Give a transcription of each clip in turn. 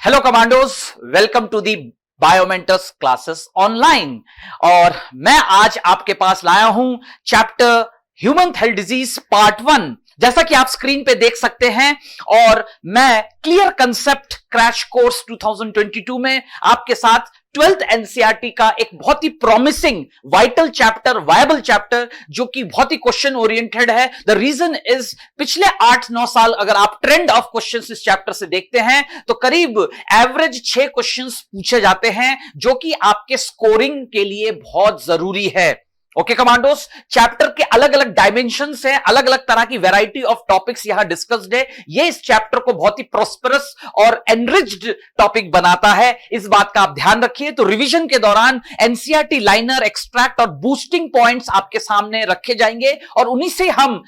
Hello commandos, welcome to the biomentors classes online. और मैं आज आपके पास लाया हूं chapter human health disease part 1, जैसा कि आप स्क्रीन पे देख सकते हैं। और मैं क्लियर कंसेप्ट क्रैश कोर्स 2022 में आपके साथ 12th एनसीईआरटी का एक बहुत ही promising vital chapter, viable chapter, जो कि बहुत ही क्वेश्चन ओरिएंटेड है। द रीजन इज पिछले 8-9 साल अगर आप ट्रेंड ऑफ क्वेश्चंस इस चैप्टर से देखते हैं तो करीब एवरेज 6 क्वेश्चंस पूछे जाते हैं, जो कि आपके स्कोरिंग के लिए बहुत जरूरी है। ओके कमांडोज, चैप्टर के अलग अलग डायमेंशंस हैं, अलग अलग तरह की वैरायटी ऑफ टॉपिक्स यहां डिस्कस्ड है। ये इस चैप्टर को बहुत ही प्रॉस्परस और एनरिच्ड टॉपिक बनाता है, इस बात का आप ध्यान रखिए। तो रिवीजन के दौरान एनसीईआरटी लाइनर, एक्सट्रैक्ट और बूस्टिंग पॉइंट्स आपके सामने रखे जाएंगे और उन्हीं से हम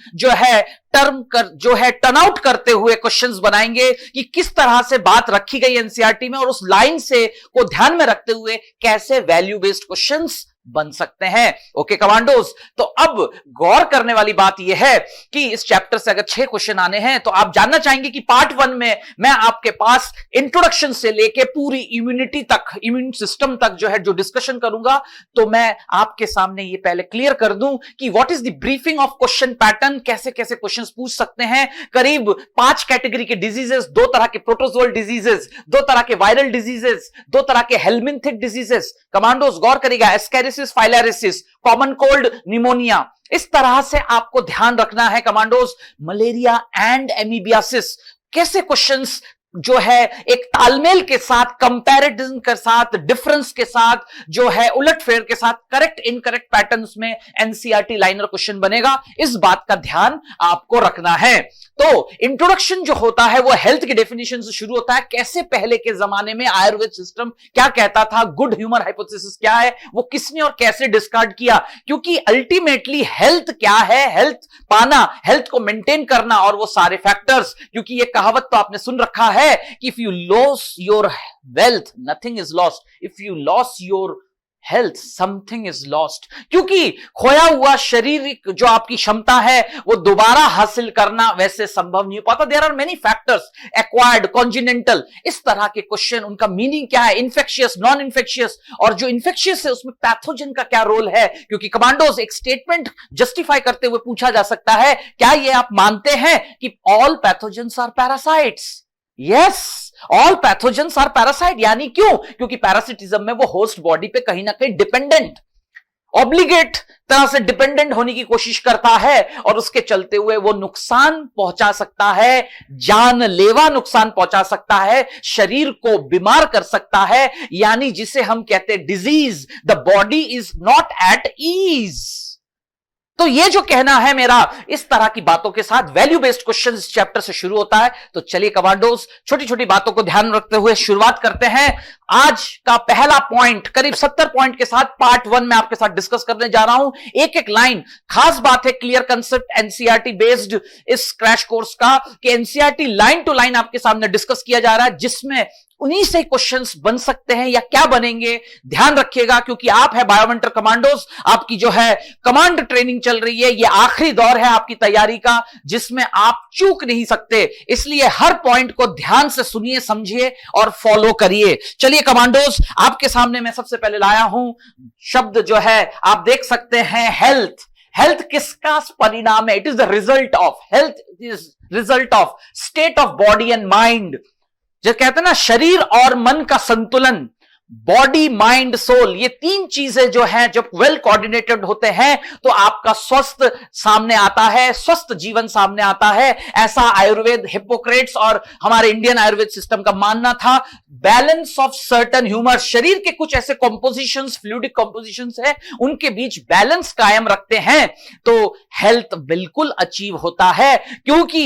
टर्न आउट करते हुए क्वेश्चंस बनाएंगे कि किस तरह से बात रखी गई एनसीईआरटी में और उस लाइन से को ध्यान में रखते हुए कैसे वैल्यू बेस्ड क्वेश्चंस बन सकते हैं। ओके कमांडोज, तो अब गौर करने वाली बात यह है कि इस चैप्टर से अगर 6 क्वेश्चन आने हैं तो आप जानना चाहेंगे कि पार्ट 1 में मैं आपके पास इंट्रोडक्शन से लेके पूरी इम्यूनिटी तक, इम्यून सिस्टम तक जो डिस्कशन करूंगा। तो मैं आपके सामने ये पहले क्लियर कर दूं कि what is the briefing of question pattern, कैसे कैसे क्वेश्चंस पूछ सकते हैं। करीब 5 कैटेगरी के डिजीजेस, 2 तरह के प्रोटोजोअल डिजीजेस, 2 तरह के वायरल डिजीजेस, 2 तरह के हेलमिंथिक डिजीजेस। कमांडोज गौर करिएगा, एस्केरिसिस, फाइलेरिसिस, कॉमन कोल्ड, निमोनिया, इस तरह से आपको ध्यान रखना है कमांडोज। मलेरिया एंड एमीबियासिस, कैसे क्वेश्चंस जो है एक तालमेल के साथ, कंपैरिजन के साथ, डिफरेंस के साथ, जो है उलटफेर के साथ, करेक्ट इनकरेक्ट पैटर्न्स में एनसीईआरटी लाइनर क्वेश्चन बनेगा, इस बात का ध्यान आपको रखना है। तो इंट्रोडक्शन जो होता है वो हेल्थ की डेफिनेशन से शुरू होता है। कैसे पहले के जमाने में आयुर्वेद सिस्टम क्या कहता था, गुड ह्यूमन हाइपोथेसिस क्या है, वो किसने और कैसे डिस्कार्ड किया, क्योंकि अल्टीमेटली हेल्थ क्या है, हेल्थ पाना, हेल्थ को मेंटेन करना और वो सारे फैक्टर्स। क्योंकि ये कहावत तो आपने सुन रखा है कि if you loss your wealth nothing is lost, if you loss your health something is lost. क्योंकि खोया हुआ शारीरिक जो आपकी क्षमता है वो दोबारा हासिल करना वैसे संभव नहीं हो पाता। There are many factors, acquired, congenital, इस तरह के क्वेश्चन, उनका मीनिंग क्या है, इन्फेक्शियस, नॉन इन्फेक्शियस, और जो इन्फेक्शियस है उसमें पैथोजन का क्या रोल है। क्योंकि कमांडोज एक स्टेटमेंट जस्टिफाई करते हुए पूछा जा सकता है, क्या ये आप मानते हैं कि all pathogens are parasites? Yes, all pathogens are parasite. यानी क्यों? क्योंकि पैरासिटिज्म में वो होस्ट बॉडी पे कहीं ना कहीं डिपेंडेंट, ऑब्लिगेट तरह से डिपेंडेंट होने की कोशिश करता है और उसके चलते हुए वो नुकसान पहुंचा सकता है, जानलेवा नुकसान पहुंचा सकता है, शरीर को बीमार कर सकता है। यानी जिसे हम कहते हैं disease, the body is not at ease. तो ये जो कहना है मेरा, इस तरह की बातों के साथ वैल्यू बेस्ड क्वेश्चन इस चैप्टर से शुरू होता है। तो चलिए कमांडोज, छोटी छोटी बातों को ध्यान रखते हुए शुरुआत करते हैं। आज का पहला पॉइंट करीब 70 पॉइंट के साथ पार्ट 1 में आपके साथ डिस्कस करने जा रहा हूं। एक एक लाइन, खास बात है क्लियर कंसेप्ट एनसीईआरटी बेस्ड इस क्रैश कोर्स का कि एनसीईआरटी लाइन टू लाइन आपके सामने डिस्कस किया जा रहा है, जिसमें उन्हीं से क्वेश्चंस बन सकते हैं या क्या बनेंगे। ध्यान रखिएगा, क्योंकि आप है बायोमेंटर कमांडोज, आपकी जो है कमांड ट्रेनिंग चल रही है, ये आखिरी दौर है आपकी तैयारी का, जिसमें आप चूक नहीं सकते। इसलिए हर पॉइंट को ध्यान से सुनिए, समझिए और फॉलो करिए। चलिए कमांडोज, आपके सामने मैं सबसे पहले लाया हूं शब्द जो है, आप देख सकते हैं, हेल्थ। हेल्थ किसका परिणाम है? It is the result of health, is result of state of body and mind. जो कहते हैं ना, शरीर और मन का संतुलन, बॉडी माइंड सोल, ये 3 चीजें जो हैं जब वेल कोऑर्डिनेटेड होते हैं तो आपका स्वस्थ सामने आता है, स्वस्थ जीवन सामने आता है। ऐसा आयुर्वेद, हिप्पोक्रेट्स और हमारे इंडियन आयुर्वेद सिस्टम का मानना था। बैलेंस ऑफ सर्टन ह्यूमर, शरीर के कुछ ऐसे कॉम्पोजिशंस, फ्लूइडिक कॉम्पोजिशंस है, उनके बीच बैलेंस कायम रखते हैं तो हेल्थ बिल्कुल अचीव होता है। क्योंकि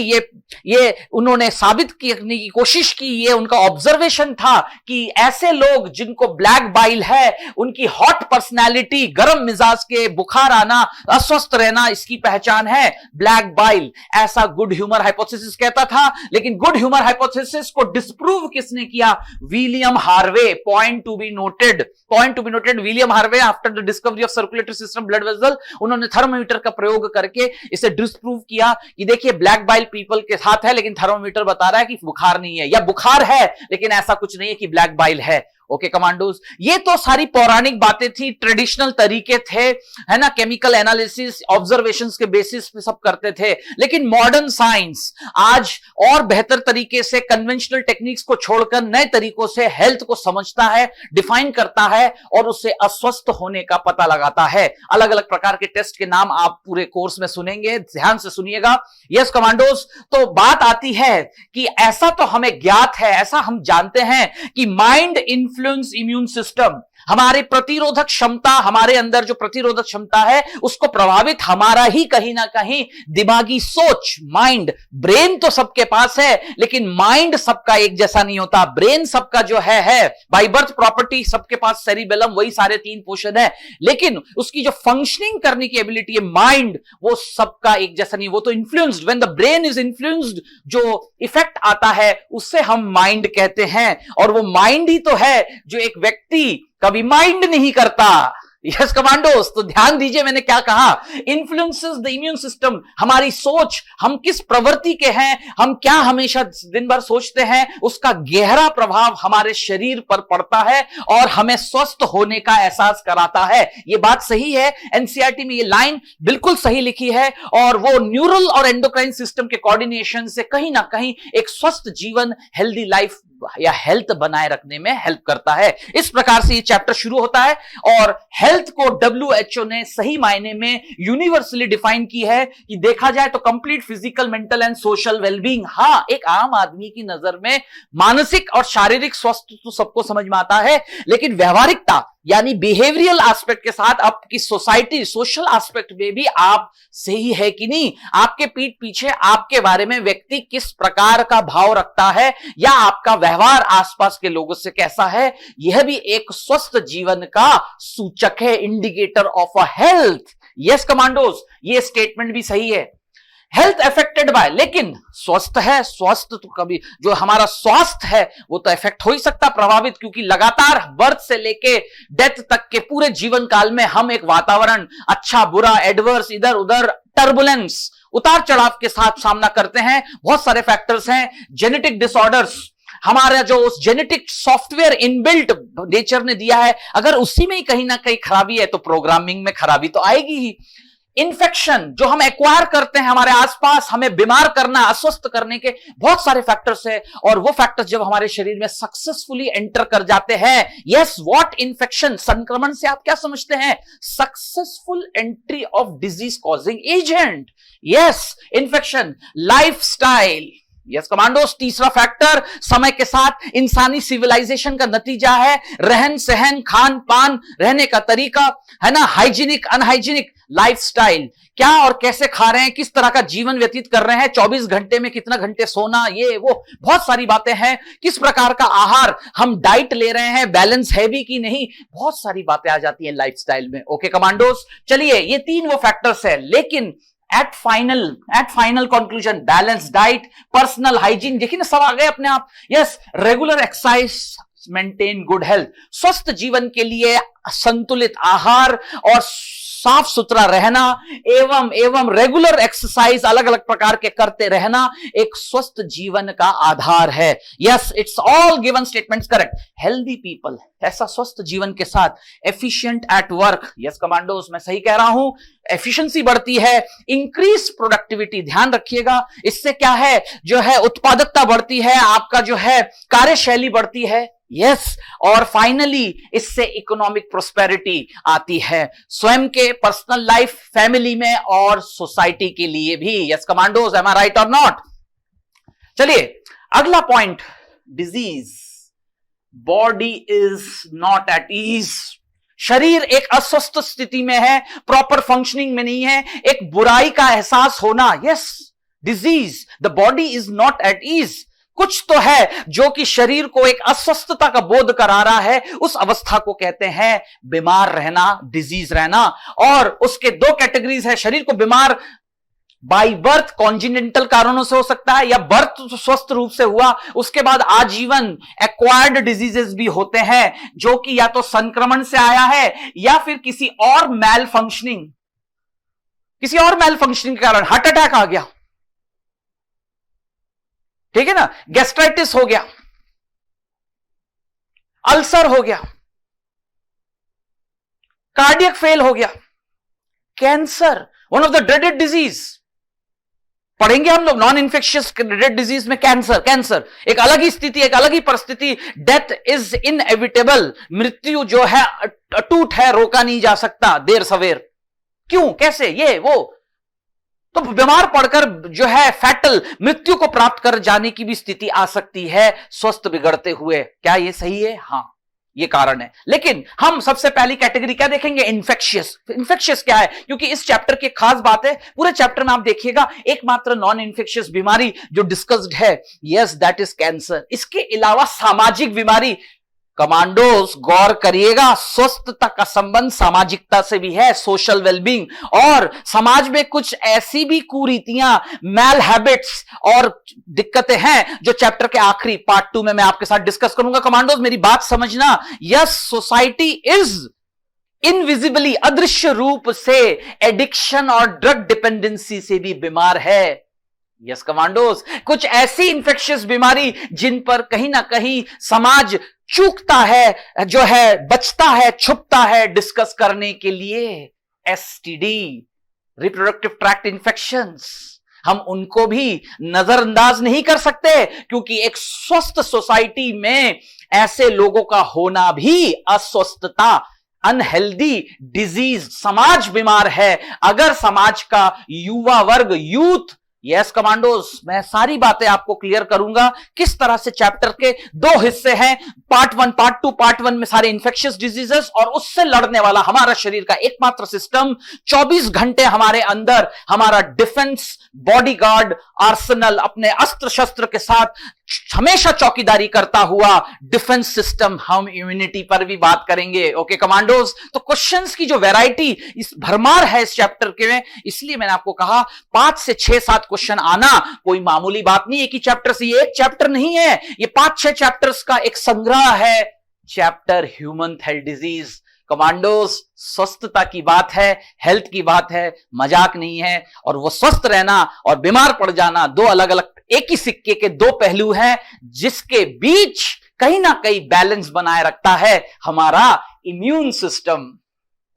ये उन्होंने साबित करने की कोशिश की, ये उनका ऑब्जर्वेशन था कि ऐसे लोग जिनको उनको ब्लैक बाइल है, उनकी हॉट पर्सनैलिटी, गर्म मिजाज के, बुखार आना, अस्वस्थ रहना, इसकी पहचान है ब्लैक बाइल। ऐसा गुड ह्यूमर हाइपोथेसिस कहता था, लेकिन गुड ह्यूमर हाइपोथेसिस को डिस्प्रूव किसने किया? William Harvey. Point to be noted, William Harvey after the discovery of circulatory system blood vessel, उन्होंने थर्मोमीटर का प्रयोग करके इसे डिस्प्रूव किया कि देखिए ब्लैक बाइल पीपल के साथ है, लेकिन थर्मोमीटर बता रहा है कि बुखार नहीं है, या बुखार है लेकिन ऐसा कुछ नहीं है कि ब्लैक बाइल है। ओके कमांडोज, ये तो सारी पौराणिक बातें थी, ट्रेडिशनल तरीके थे, है ना, केमिकल एनालिसिस, ऑब्जर्वेशंस के बेसिस पे सब करते थे। लेकिन मॉडर्न साइंस आज और बेहतर तरीके से कन्वेंशनल टेक्निक्स को छोड़कर नए तरीकों से हेल्थ को समझता है, डिफाइन करता है और उससे अस्वस्थ होने का पता लगाता है। अलग अलग प्रकार के टेस्ट के नाम आप पूरे कोर्स में सुनेंगे, ध्यान से सुनिएगा। यस कमांडोज, तो बात आती है कि ऐसा तो हमें ज्ञात है, ऐसा हम जानते हैं कि माइंड इन्फ्लुएंस इम्यून सिस्टम, हमारी प्रतिरोधक क्षमता, हमारे अंदर जो प्रतिरोधक क्षमता है उसको प्रभावित हमारा ही कहीं ना कहीं दिमागी सोच, माइंड। ब्रेन तो सबके पास है लेकिन माइंड सबका एक जैसा नहीं होता। ब्रेन सबका जो है बाय बर्थ प्रॉपर्टी सबके पास सेरिबेलम, वही सारे 3 पोर्शन है, लेकिन उसकी जो फंक्शनिंग करने की एबिलिटी है माइंड, वो सबका एक जैसा नहीं। वो तो influenced, when the brain is influenced, जो इफेक्ट आता है उससे हम माइंड कहते हैं। और वो माइंड ही तो है जो एक व्यक्ति कभी माइंड नहीं करता। यस कमांडोस, तो ध्यान दीजिए मैंने क्या कहा, इन्फ्लुएंसेस द इम्यून सिस्टम, हमारी सोच, हम किस प्रवृत्ति के हैं, हम क्या हमेशा दिन भर सोचते हैं, उसका गहरा प्रभाव हमारे शरीर पर पड़ता है और हमें स्वस्थ होने का एहसास कराता है। ये बात सही है, एनसीईआरटी में ये लाइन बिल्कुल सही लिखी है और वो न्यूरल और एंडोक्राइन सिस्टम के कोऑर्डिनेशन से कहीं ना कहीं एक स्वस्थ जीवन, हेल्दी लाइफ या हेल्थ बनाए रखने में हेल्प करता है। इस प्रकार से ये चैप्टर शुरू होता है और हेल्थ को WHO ने सही मायने में यूनिवर्सली डिफाइन की है कि देखा जाए तो complete physical, mental and social wellbeing. हां, एक आम आदमी की नजर में मानसिक और शारीरिक स्वास्थ्य तो सबको समझ में आता है, लेकिन व्यवहारिकता यानी बिहेवियरल एस्पेक्ट के साथ आपकी सोसाइटी, सोशल एस्पेक्ट में भी आप सही है कि नहीं, आपके पीठ पीछे आपके बारे में व्यक्ति किस प्रकार का भाव रखता है या आपका व्यवहार आसपास के लोगों से कैसा है, यह भी एक स्वस्थ जीवन का सूचक है, indicator of a health. Yes commandos, ये स्टेटमेंट भी सही है। हेल्थ अफेक्टेड बाय, लेकिन स्वस्थ है, स्वस्थ तो कभी जो हमारा स्वास्थ्य है वो तो इफेक्ट हो ही सकता, प्रभावित, क्योंकि लगातार बर्थ से लेके डेथ तक के पूरे जीवन काल में हम एक वातावरण, अच्छा बुरा, एडवर्स, इधर उधर, टर्बुलेंस, उतार चढ़ाव के साथ सामना करते हैं। बहुत सारे फैक्टर्स हैं, जेनेटिक डिसऑर्डर्स, हमारा जो उस जेनेटिक सॉफ्टवेयर इनबिल्ट नेचर ने दिया है, अगर उसी में ही कहीं ना कहीं खराबी है तो प्रोग्रामिंग में खराबी तो आएगी ही। इन्फेक्शन जो हम एक्वायर करते हैं हमारे आसपास, हमें बीमार करना, अस्वस्थ करने के बहुत सारे फैक्टर्स हैं, और वो फैक्टर्स जब हमारे शरीर में सक्सेसफुली एंटर कर जाते हैं, यस व्हाट इन्फेक्शन, संक्रमण से आप क्या समझते हैं, successful entry of disease causing agent. Yes infection, lifestyle, yes commandos, तीसरा फैक्टर समय के साथ इंसानी सिविलाइजेशन का नतीजा है, रहन सहन, खान पान, रहने का तरीका, है ना, हाइजीनिक अनहाइजीनिक लाइफस्टाइल, क्या और कैसे खा रहे हैं, किस तरह का जीवन व्यतीत कर रहे हैं, 24 घंटे में कितना घंटे सोना, ये वो बहुत सारी बातें हैं, किस प्रकार का आहार हम डाइट ले रहे हैं, बैलेंस है भी कि नहीं, बहुत सारी बातें आ जाती हैं लाइफस्टाइल में। ओके कमांडोस, चलिए ये 3 वो फैक्टर्स है, लेकिन at final conclusion, balance diet, personal hygiene, देखिए ना सब आ गए अपने आप। Yes, regular exercise, maintain good health, स्वस्थ जीवन के लिए संतुलित आहार और साफ सुथरा रहना एवं रेगुलर एक्सरसाइज अलग अलग प्रकार के करते रहना एक स्वस्थ जीवन का आधार है। Yes, it's all given statements correct. Healthy people, ऐसा स्वस्थ जीवन के साथ, efficient at work, yes commandos मैं सही कह रहा हूं, एफिशिएंसी बढ़ती है, इंक्रीज प्रोडक्टिविटी, ध्यान रखिएगा, इससे क्या है, जो है उत्पादकता बढ़ती है, आपका जो है कार्यशैली बढ़ती है। यस, और फाइनली इससे इकोनॉमिक प्रोस्पेरिटी आती है, स्वयं के पर्सनल लाइफ, फैमिली में और सोसाइटी के लिए भी। Yes commandos, am I right और नॉट? चलिए अगला point, disease, body is not at ease, शरीर एक अस्वस्थ स्थिति में है, प्रॉपर फंक्शनिंग में नहीं है, एक बुराई का एहसास होना। Yes, disease, the body is not at ease, कुछ तो है जो कि शरीर को एक अस्वस्थता का बोध करा रहा है। उस अवस्था को कहते हैं बीमार रहना, डिजीज रहना। और उसके दो कैटेगरीज है। शरीर को बीमार बाई बर्थ कॉन्जिनेंटल कारणों से हो सकता है, या बर्थ तो स्वस्थ रूप से हुआ, उसके बाद आजीवन एक्वायर्ड डिजीजेस भी होते हैं जो कि या तो संक्रमण से आया है या फिर किसी और मैल फंक्शनिंग के कारण हार्ट अटैक आ गया, ठीक है ना, गैस्ट्राइटिस हो गया, अल्सर हो गया, कार्डियक फेल हो गया, cancer, one of the dreaded disease पढ़ेंगे हम लोग नॉन इन्फेक्शियस ड्रेडेड डिजीज में। कैंसर एक अलग ही स्थिति, एक अलग ही परिस्थिति। डेथ इज इनएविटेबल, मृत्यु जो है अटूट है, रोका नहीं जा सकता देर सवेर। क्यों, कैसे, ये वो, तो बीमार पड़कर जो है फैटल मृत्यु को प्राप्त कर जाने की भी स्थिति आ सकती है स्वस्थ बिगड़ते हुए। क्या ये सही है? हां, ये कारण है। लेकिन हम सबसे पहली कैटेगरी क्या देखेंगे? इन्फेक्शियस क्या है? क्योंकि इस चैप्टर की खास बात है, पूरे चैप्टर में आप देखिएगा एकमात्र नॉन इन्फेक्शियस बीमारी जो डिस्कस्ड है, यस, दैट इज कैंसर। इसके अलावा सामाजिक बीमारी, कमांडोज गौर करिएगा, स्वस्थता का संबंध सामाजिकता से भी है, सोशल वेलबींग। और समाज में कुछ ऐसी भी कुरीतियां, मैल हैबिट्स और दिक्कतें हैं जो चैप्टर के आखिरी पार्ट 2 में मैं आपके साथ डिस्कस करूंगा। कमांडोज मेरी बात समझना, यस, सोसाइटी इज इनविजिबली, अदृश्य रूप से एडिक्शन और ड्रग डिपेंडेंसी से भी बीमार है। यस कमांडोज, कुछ ऐसी इंफेक्शियस बीमारी जिन पर कहीं ना कहीं समाज चूकता है, जो है बचता है, छुपता है डिस्कस करने के लिए। एसटीडी, रिप्रोडक्टिव ट्रैक्ट इंफेक्शंस, हम उनको भी नजरअंदाज नहीं कर सकते, क्योंकि एक स्वस्थ सोसाइटी में ऐसे लोगों का होना भी अस्वस्थता, अनहेल्दी डिजीज, समाज बीमार है। अगर समाज का युवा वर्ग, यूथ, यस कमांडोज, मैं सारी बातें आपको क्लियर करूंगा किस तरह से चैप्टर के 2 हिस्से हैं, पार्ट 1, पार्ट 2। पार्ट 1 में सारे इंफेक्शियस डिजीजेस और उससे लड़ने वाला हमारा शरीर का एकमात्र सिस्टम, 24 घंटे हमारे अंदर हमारा डिफेंस बॉडीगार्ड आर्सेनल अपने अस्त्र शस्त्र के साथ हमेशा चौकीदारी करता हुआ डिफेंस सिस्टम। हम इम्यूनिटी पर भी बात करेंगे। ओके कमांडोज, तो क्वेश्चंस की जो वैरायटी, इस भरमार है इस चैप्टर के में, इसलिए मैंने आपको कहा 5 से 6-7 क्वेश्चन आना कोई मामूली बात नहीं। एक ही चैप्टर से, ये एक चैप्टर नहीं है, ये 5-6 चैप्टर्स का एक संग्रह है। Chapter human health disease. Commandos, स्वस्थता की बात है, हेल्थ की बात है, मजाक नहीं है। और वो स्वस्थ रहना और बीमार पड़ जाना दो अलग अलग, एक ही सिक्के के 2 पहलू हैं, जिसके बीच कहीं ना कहीं बैलेंस बनाए रखता है हमारा इम्यून सिस्टम।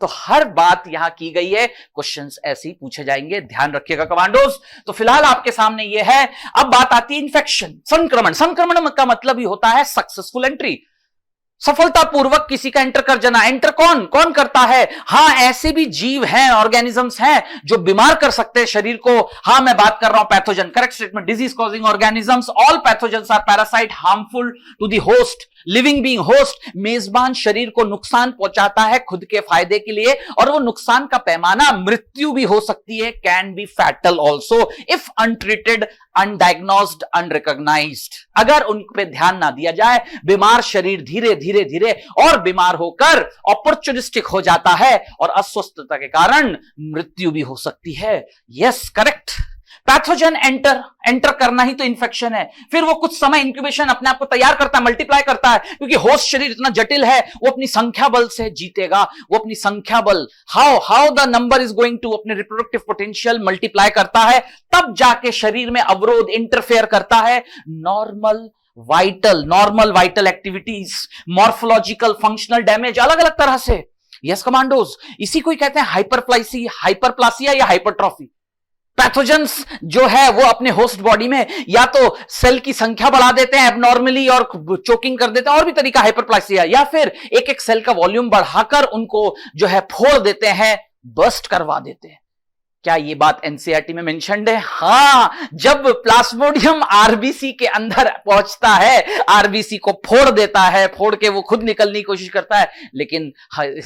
तो हर बात यहां की गई है, क्वेश्चंस ऐसे ही पूछे जाएंगे, ध्यान रखिएगा कमांडोज। तो फिलहाल आपके सामने यह है। अब बात आती है इन्फेक्शन, संक्रमण। संक्रमण का मतलब ही होता है सक्सेसफुल एंट्री, सफलतापूर्वक किसी का एंटर कर जाना। एंटर कौन करता है? हां, ऐसे भी जीव हैं, ऑर्गेनिजम्स हैं जो बीमार कर सकते हैं शरीर को। हां, मैं बात कर रहा हूं pathogen, correct statement, disease causing organisms. All pathogens are parasite harmful to the host, living being. Host, मेजबान, शरीर को नुकसान पहुंचाता है खुद के फायदे के लिए, और वो नुकसान का पैमाना मृत्यु भी हो सकती है, can be fatal also if untreated, undiagnosed, unrecognised. अगर उन पे ध्यान ना दिया जाए, बीमार शरीर धीरे धीरे और बीमार होकर अपॉर्चुनिस्टिक हो जाता है, और अस्वस्थता के कारण मृत्यु भी हो सकती है। Yes correct. पैथोजन एंटर करना ही तो इन्फेक्शन है। फिर वो कुछ समय इंक्यूबेशन अपने आप को तैयार करता है, मल्टीप्लाई करता है, क्योंकि होस्ट शरीर इतना जटिल है, वो अपनी संख्या बल से जीतेगा। वो अपनी संख्या बल, how the number is going to, अपने रिप्रोडक्टिव पोटेंशियल मल्टीप्लाई करता है, तब जाके शरीर में अवरोध, इंटरफेयर करता है। Normal vital activities, morphological functional damage, अलग अलग तरह से। यस कमांडोज, इसी को ही कहते हैं हाइपरप्लासिया या हाइपरट्रॉफी। पैथोजेंस जो है वो अपने होस्ट बॉडी में या तो सेल की संख्या बढ़ा देते हैं एबनॉर्मली और चोकिंग कर देते हैं, और भी तरीका हाइपरप्लासिया, या फिर एक एक सेल का वॉल्यूम बढ़ाकर उनको जो है फोड़ देते हैं, बर्स्ट करवा देते हैं। क्या ये बात एनसीईआरटी में मेंशन्ड है? हां, जब प्लाज्मोडियम आरबीसी के अंदर पहुंचता है, आरबीसी को फोड़ देता है, फोड़ के वो खुद निकलने की कोशिश करता है, लेकिन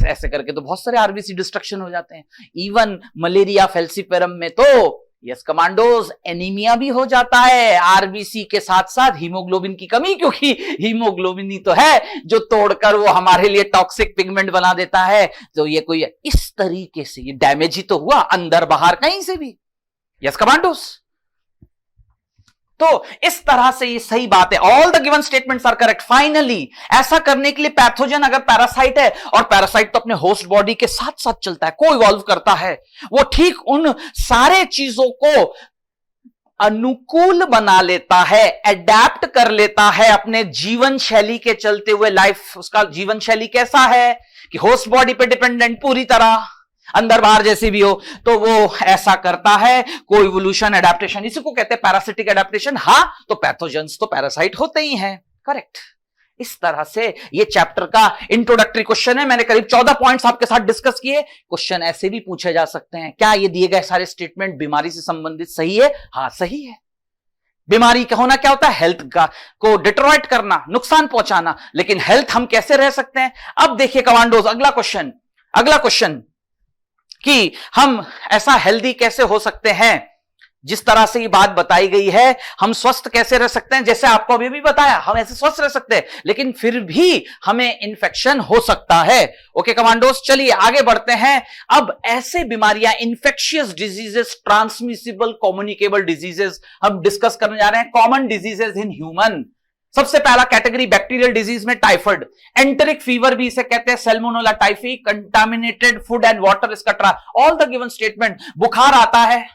ऐसे करके तो बहुत सारे आरबीसी डिस्ट्रक्शन हो जाते हैं। इवन मलेरिया फेल्सीपेरम में तो यस कमांडोज, एनीमिया भी हो जाता है, आरबीसी के साथ साथ हीमोग्लोबिन की कमी, क्योंकि हीमोग्लोबिन ही तो है जो तोड़कर वो हमारे लिए टॉक्सिक पिगमेंट बना देता है। तो ये कोई इस तरीके से ये डैमेज ही तो हुआ, अंदर बाहर कहीं से भी। यस कमांडोज, तो इस तरह से ये सही बात है। All the given statements are correct. Finally ऐसा करने के लिए पैथोजन अगर पैरासाइट है, और पैरासाइट तो अपने होस्ट बॉडी के साथ साथ चलता है, को इवॉल्व करता है, वो ठीक उन सारे चीजों को अनुकूल बना लेता है, अडेप्ट कर लेता है अपने जीवन शैली के चलते हुए। लाइफ उसका जीवन शैली कैसा है कि होस्ट बॉडी पे डिपेंडेंट पूरी तरह, अंदर बाहर जैसी भी हो, तो वो ऐसा करता है। को इवोल्यूशन एडेप्टेशन, इसी को कहते हैं पैरासिटिक एडेप्टेशन। हां, तो पैथोजेंस तो पैरासाइट होते ही हैं, करेक्ट। इस तरह से ये चैप्टर का इंट्रोडक्टरी क्वेश्चन है। मैंने करीब 14 पॉइंट्स आपके साथ डिस्कस किए। क्वेश्चन ऐसे भी पूछे जा सकते हैं, क्या ये दिए गए सारे स्टेटमेंट बीमारी से संबंधित सही है? हां, सही है। बीमारी का होना क्या होता है? हेल्थ का को डिट्रॉइट करना, नुकसान पहुंचाना। लेकिन हेल्थ हम कैसे रह सकते हैं? अब देखिए कमांडोज, अगला क्वेश्चन कि हम ऐसा हेल्दी कैसे हो सकते हैं, जिस तरह से ये बात बताई गई है, हम स्वस्थ कैसे रह सकते हैं। जैसे आपको अभी भी बताया, हम ऐसे स्वस्थ रह सकते हैं, लेकिन फिर भी हमें इन्फेक्शन हो सकता है। ओके कमांडोज, चलिए आगे बढ़ते हैं। अब ऐसे बीमारियां, infectious diseases, transmissible communicable diseases हम डिस्कस करने जा रहे हैं। Common diseases in human. सबसे पहला कैटेगरी बैक्टीरियल डिजीज में टाइफाइड, एंटेरिक फीवर भी इसे कहते हैं, Salmonella typhi, contaminated food and water इसका ऑल द गिवन स्टेटमेंट। बुखार आता है,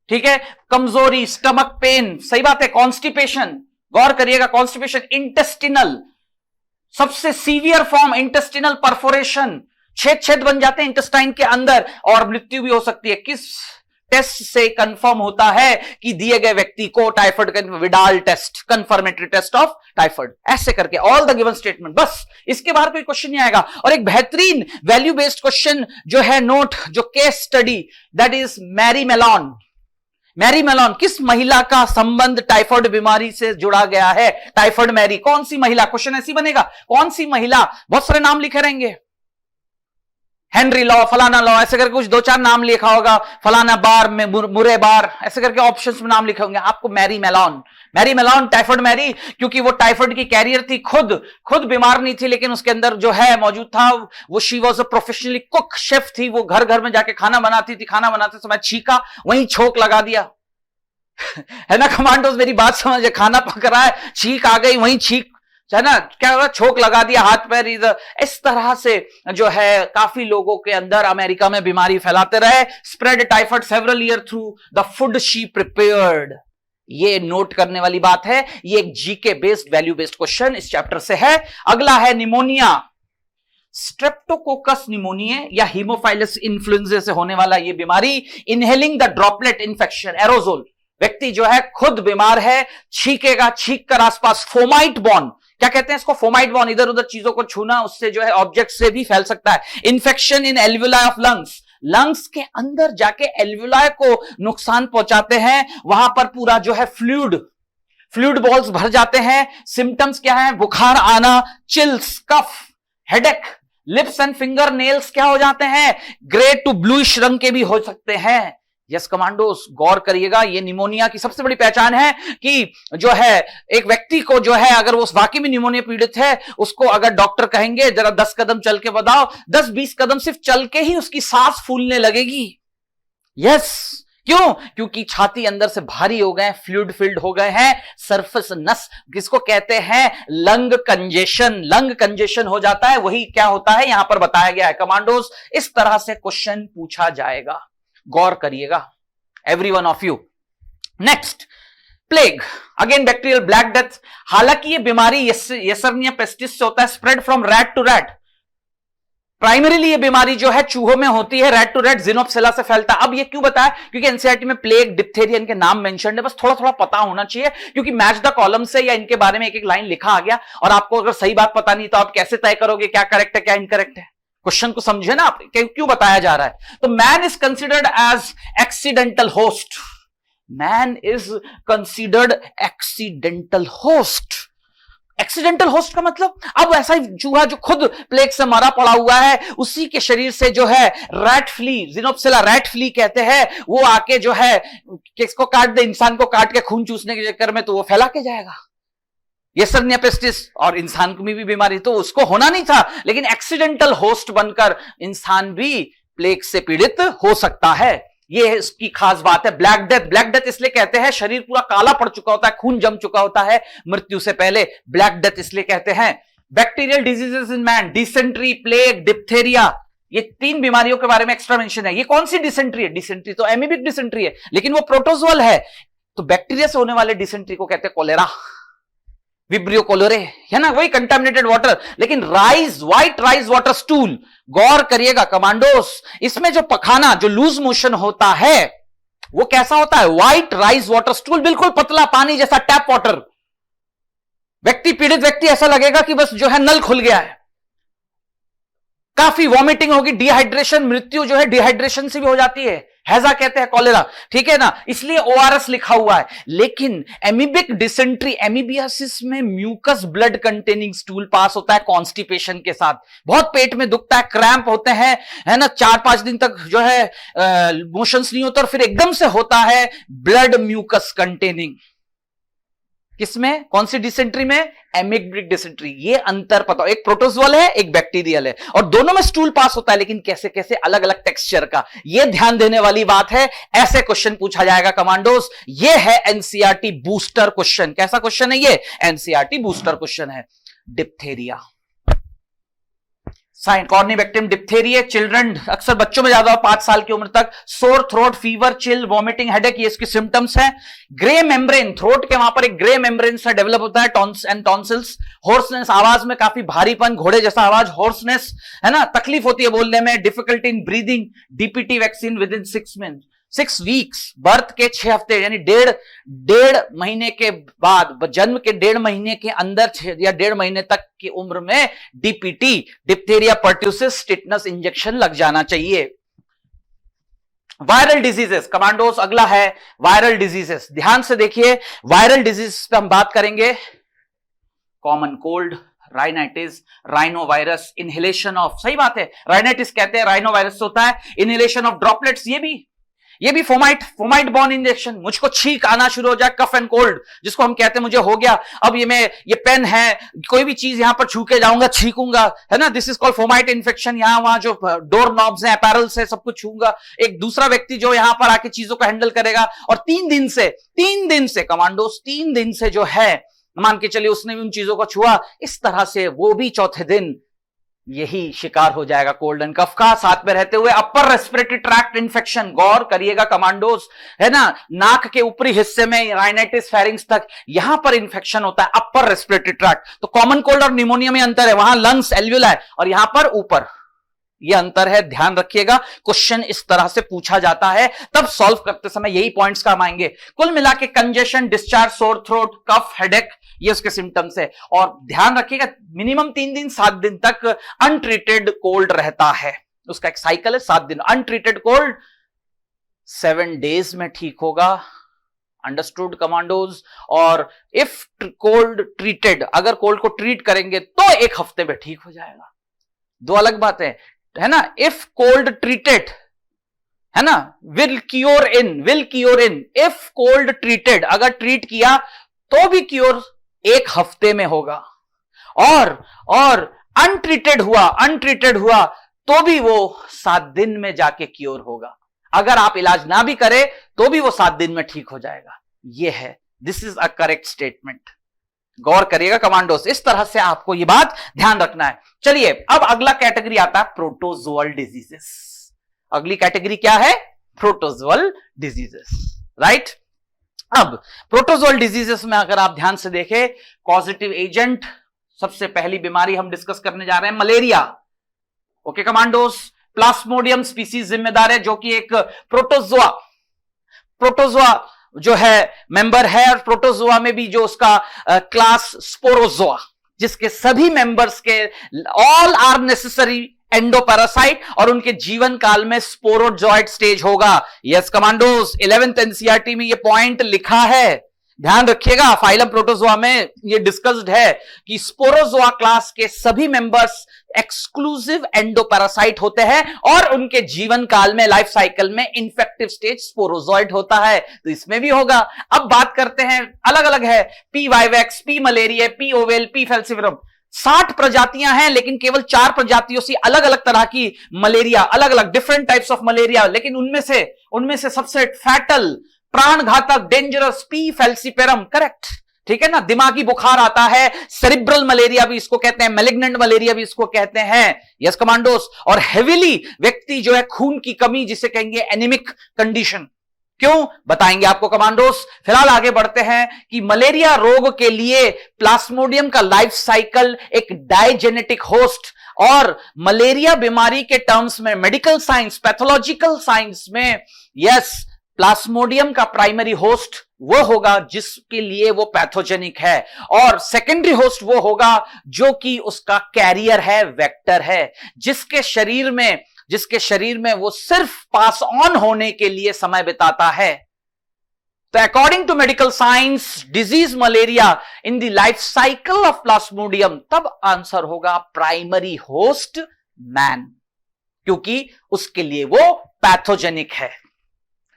ठीक है, कमजोरी, स्टमक पेन, सही बात है, कॉन्स्टिपेशन, गौर करिएगा, कॉन्स्टिपेशन, इंटेस्टिनल, सबसे सीवियर फॉर्म इंटेस्टिनल परफोरेशन, छेद बन जाते हैं इंटेस्टाइन के अंदर, और मृत्यु भी हो सकती है। किस टेस्ट से कंफर्म होता है कि दिए गए व्यक्ति को टाइफाइड का? Widal test, confirmatory test of typhoid. ऐसे करके ऑल द गिवन स्टेटमेंट, बस इसके बाहर कोई क्वेश्चन नहीं आएगा। और एक बेहतरीन वैल्यू बेस्ड क्वेश्चन जो है, नोट, जो case study, that is Mary Mallon. Mary Mallon, किस महिला का संबंध टाइफाइड बीमारी से जुड़ा गया है? टाइफाइड मैरी, कौन सी महिला? क्वेश्चन ऐसी बनेगा, कौन सी महिला? बहुत सारे नाम लिखे रहेंगे, हेनरी लॉ, फलाना लॉ, ऐसे करके कुछ 2-4 नाम लिखा होगा, फलाना बार में मुरे बार, ऐसे करके ऑप्शंस में नाम लिखे होंगे। आपको मैरी मेलॉन टाइफाइड मैरी, क्योंकि वो टाइफाइड की कैरियर थी, खुद बीमार नहीं थी, लेकिन उसके अंदर जो है मौजूद था। वो she was a professionally cook, chef थी, वो घर घर में जाके खाना बनाती थी। खाना बनाते समय छींका, वहीं छोक लगा दिया है ना कमांडोज, मेरी बात समझे, खाना पक रहा है, छींक आ गई, वहीं छींक, है ना, क्या हुआ, छोक लगा दिया, हाथ पैर इधर। इस तरह से जो है काफी लोगों के अंदर अमेरिका में बीमारी फैलाते रहे। Spread typhoid several year through the food she prepared. ये नोट करने वाली बात है, ये एक GK based value based question इस चैप्टर से है। अगला है निमोनिया, स्ट्रेप्टोकोकस निमोनिया या हीमोफाइलस इन्फ्लुएंजा से होने वाला ये बीमारी। Inhaling the droplet infection, aerosol, व्यक्ति जो है खुद बीमार है, छींकेगा, छींक कर आसपास, फोमाइट बॉर्न, क्या कहते हैं इसको, फोमाइट बॉर्न, इधर उधर चीजों को छूना, उससे जो है ऑब्जेक्ट से भी फैल सकता है। Infection in alveoli of lungs के अंदर जाके एल्वुलाई को नुकसान पहुंचाते हैं, वहां पर पूरा जो है फ्लूइड बॉल्स भर जाते हैं। सिम्टम्स क्या है? बुखार आना, chills, cough, headache, lips and finger nails क्या हो जाते हैं? ग्रे टू ब्लूइश रंग के भी हो सकते हैं। यस कमांडोस, गौर करिएगा, ये निमोनिया की सबसे बड़ी पहचान है कि जो है एक व्यक्ति को जो है, अगर वो वाकई में निमोनिया पीड़ित है, उसको अगर डॉक्टर कहेंगे जरा 10 कदम चल के बताओ, 10-20 कदम सिर्फ चल के ही उसकी सांस फूलने लगेगी। यस, क्यों? क्योंकि छाती अंदर से भारी हो गए, फ्लूइड फिल्ड हो गए हैं, सरफेस नस, जिसको कहते हैं लंग कंजेशन हो जाता है। वही क्या होता है यहां पर बताया गया है कमांडोस। इस तरह से क्वेश्चन पूछा जाएगा, गौर करिएगा every one of you. Next, plague, again bacterial black death. हालांकि ये बीमारी येसर्निया पेस्टिस से होता है, spread from rat to rat. Primarily ये बीमारी जो है चूहों में होती है, रैट टू रैट ज़िनोप्सिला से फैलता है। अब ये क्यों बताया? क्योंकि एनसीईआरटी में प्लेग, डिप्थेरिया इनके नाम मेंशन है, बस थोड़ा थोड़ा पता होना चाहिए, क्योंकि मैच द कॉलम से या इनके बारे में एक एक लाइन लिखा आ गया, और आपको अगर सही बात पता नहीं तो आप कैसे तय करोगे क्या करेक्ट है क्या इनकरेक्ट है? क्वेश्चन को समझे ना आप, क्यों बताया जा रहा है। तो man is considered as accidental host, man is considered accidental host. Accidental host का मतलब अब ऐसा ही चूहा जो खुद प्लेग से मरा पड़ा हुआ है, उसी के शरीर से जो है रैट फ्ली, जिनोप्सिला रैट फ्ली कहते हैं, वो आके जो है किसको काट दे, इंसान को काट के खून चूसने के चक्कर में तो वो फैला के जाएगा। येसर्निया पेस्टिस, और इंसान में भी बीमारी तो उसको होना नहीं था, लेकिन एक्सीडेंटल होस्ट बनकर इंसान भी प्लेग से पीड़ित हो सकता है। ये इसकी खास बात है। ब्लैक डेथ, ब्लैक डेथ इसलिए कहते हैं शरीर पूरा काला पड़ चुका होता है, खून जम चुका होता है मृत्यु से पहले, ब्लैक डेथ इसलिए कहते हैं। Bacterial diseases in man, dysentery, plague, diphtheria, ये 3 बीमारियों के बारे में एक्स्ट्रा मेंशन है। ये कौन सी डिसेंट्री है? डिसेंट्री तो एमीबिक डिसेंट्री है, लेकिन वो प्रोटोजोअल है। तो बैक्टीरिया से होने वाले डिसेंट्री को कहते हैं कोलेरा, विब्रियो कोलोरे, है ना, वही कंटामिनेटेड वाटर। लेकिन rice, white rice water stool, गौर करिएगा कमांडोस, इसमें जो पखाना, जो लूज मोशन होता है वो कैसा होता है? व्हाइट राइस वाटर स्टूल, बिल्कुल पतला पानी जैसा, टैप वाटर। व्यक्ति, पीड़ित व्यक्ति, ऐसा लगेगा कि बस जो है नल खुल गया है, काफी वॉमिटिंग होगी, डिहाइड्रेशन, मृत्यु जो है डिहाइड्रेशन से भी हो जाती है, हैजा कहते हैं, कॉलेरा, ठीक है ना, इसलिए ओआरएस लिखा हुआ है। लेकिन एमीबिक डिसेंट्री, एमीबियासिस में mucus blood containing stool pass होता है कॉन्स्टिपेशन के साथ, बहुत पेट में दुखता है, क्रैम्प होते हैं, है ना, 4-5 दिन तक जो है मोशंस नहीं होता, और फिर एकदम से होता है ब्लड म्यूकस कंटेनिंग। किसमें? कौन सी डिसेंट्री में? Amoebic dysentery. ये अंतर पता हो, एक प्रोटोजोअल है, एक बैक्टीरियल है, और दोनों में स्टूल पास होता है, लेकिन कैसे कैसे, अलग अलग टेक्सचर का। ये ध्यान देने वाली बात है, ऐसे क्वेश्चन पूछा जाएगा कमांडोस। ये है एनसीईआरटी बूस्टर क्वेश्चन। कैसा क्वेश्चन है ये? एनसीईआरटी बूस्टर क्वेश्चन है। डिप्थेरिया, साइन, कॉर्निवेक्टिम डिप्थेरिया, चिल्ड्रन, अक्सर बच्चों में ज्यादा 5 साल की उम्र तक, sore throat, fever, chill, vomiting, headache, ये इसके सिम्टम्स हैं। ग्रे मेम्ब्रेन, थ्रोट के वहां पर एक ग्रे मेम्ब्रेन सा डेवलप होता है, टॉन्स एंड टॉन्सिल्स। होर्सनेस, आवाज में काफी भारीपन, घोड़े जैसा आवाज, होर्सनेस, है ना, तकलीफ होती है बोलने में, difficulty in breathing. DPT vaccine with in 6 weeks, birth के 6 हफ्ते, यानी डेढ़ महीने के बाद, जन्म के 1.5 महीने के अंदर या 1.5 महीने तक की उम्र में DPT, diphtheria pertussis tetanus injection लग जाना चाहिए। वायरल डिजीजेस कमांडोस, अगला है वायरल डिजीजेस। ध्यान से देखिए, वायरल डिजीज पे हम बात करेंगे। Common cold, rhinitis, rhinovirus, inhalation of, सही बात है, राइनाइटिस कहते हैं, राइनोवायरस होता है, इनहेलेशन ऑफ ड्रॉपलेट्स, ये भी फोमाइट बॉर्न इंजेक्शन। मुझको छींक आना शुरू हो जाए, कफ एंड कोल्ड, जिसको हम कहते हैं मुझे हो गया, अब ये पेन है, कोई भी चीज यहां पर छू के जाऊंगा, छींकूंगा, है ना, this is called fomite infection. यहां वहां जो डोर नॉब्स हैं, अपैरल्स है, सब कुछ छूंगा, एक दूसरा व्यक्ति जो यहां पर आके चीजों को हैंडल करेगा, और 3 दिन से कमांडोस, 3 दिन से जो है, मान के चलिए उसने भी उन चीजों को छुआ, इस तरह से वो भी चौथे दिन यही शिकार हो जाएगा कोल्ड एंड कफ का। साथ में रहते हुए अपर रेस्पिरेटरी ट्रैक्ट इन्फेक्शन, गौर करिएगा कमांडोस, है ना, नाक के ऊपरी हिस्से में राइनाइटिस फेरिंग्स तक, यहां पर इन्फेक्शन होता है, अपर रेस्पिरेटरी ट्रैक्ट। तो कॉमन कोल्ड और निमोनिया में अंतर है, वहां लंग्स, एल्वियोलाई, और यहां पर ऊपर, ये अंतर है, ध्यान रखिएगा। क्वेश्चन इस तरह से पूछा जाता है, तब सॉल्व करते समय यही पॉइंट्स काम आएंगे। कुल मिला के कंजेशन, डिस्चार्ज, सोर थ्रोट, कफ, हेडेक, ये उसके सिम्टम्स है। और ध्यान रखिएगा, मिनिमम 3 दिन 7 दिन तक अनट्रीटेड कोल्ड रहता है, उसका एक साइकिल है, 7 दिन अनट्रीटेड कोल्ड, 7 डेज में ठीक होगा। Understood commandos? और इफ कोल्ड ट्रीटेड, अगर कोल्ड को ट्रीट करेंगे तो 1 हफ्ते में ठीक हो जाएगा। 2 अलग बातें है ना। इफ कोल्ड ट्रीटेड, है ना, will cure in, if cold treated, अगर ट्रीट किया तो भी क्योर 1 हफ्ते में होगा, और अनट्रीटेड हुआ तो भी वो 7 दिन में जाके क्योर होगा। अगर आप इलाज ना भी करें तो भी वो 7 दिन में ठीक हो जाएगा। ये है, this is a correct statement. गौर करिएगा कमांडोस, इस तरह से आपको ये बात ध्यान रखना है। चलिए, अब अगला कैटेगरी आता है प्रोटोजोअल डिजीजेस। अगली कैटेगरी क्या है? Protozoal diseases, right. अब प्रोटोजोअल डिजीजेस में अगर आप ध्यान से देखें, कॉजेटिव एजेंट, सबसे पहली बीमारी हम डिस्कस करने जा रहे हैं malaria. Okay commandos, plasmodium species जिम्मेदार है, जो कि एक प्रोटोजोआ जो है मेंबर है, और प्रोटोजोआ में भी जो उसका क्लास स्पोरोजोआ, जिसके सभी मेंबर्स के ऑल आर नेसेसरी एंडोपैरासाइट, और उनके जीवन काल में स्पोरोजॉइड स्टेज होगा। यस कमांडोस, 11th एनसीईआरटी में ये पॉइंट लिखा है। ध्यान रखिएगा, फाइलम प्रोटोजोआ में ये डिस्कस्ड है कि स्पोरोजोआ क्लास के सभी मेंबर्स एक्सक्लूसिव एंडोपैरासाइट होते हैं और उनके जीवन काल में, लाइफ साइकिल में इन्फेक्टिव स्टेज स्पोरोजोइड होता है, तो इसमें भी होगा। अब बात करते हैं, अलग अलग है, P vivax, P malariae, P ovale, P falciparum, 60 प्रजातियां हैं, लेकिन केवल 4 प्रजातियों से अलग अलग तरह की मलेरिया, अलग अलग डिफरेंट टाइप्स ऑफ मलेरिया, लेकिन उनमें से सबसे फैटल, प्राण घातक, डेंजरस पी फैल्सिपेरम, करेक्ट, ठीक है ना। दिमागी बुखार आता है, सेरिब्रल मलेरिया भी इसको कहते हैं, मैलिग्नेंट मलेरिया भी इसको कहते हैं, यस कमांडोस। और हेविली व्यक्ति जो है, खून की कमी जिसे कहेंगे एनीमिक कंडीशन, क्यों बताएंगे आपको कमांडोस। फिलहाल आगे बढ़ते हैं कि मलेरिया रोग के लिए प्लाज्मोडियम का लाइफ साइकिल एक डाइजेनेटिक होस्ट, और मलेरिया बीमारी के टर्म्स में, मेडिकल साइंस, पैथोलॉजिकल साइंस में, यस, प्लाज्मोडियम का प्राइमरी होस्ट वो होगा जिसके लिए वो पैथोजेनिक है, और सेकेंडरी होस्ट वो होगा जो कि उसका कैरियर है, वेक्टर है, जिसके शरीर में वो सिर्फ पास ऑन होने के लिए समय बिताता है। तो according to medical science, disease malaria in the life cycle of plasmodium, तब आंसर होगा प्राइमरी होस्ट मैन, क्योंकि उसके लिए वो पैथोजेनिक है।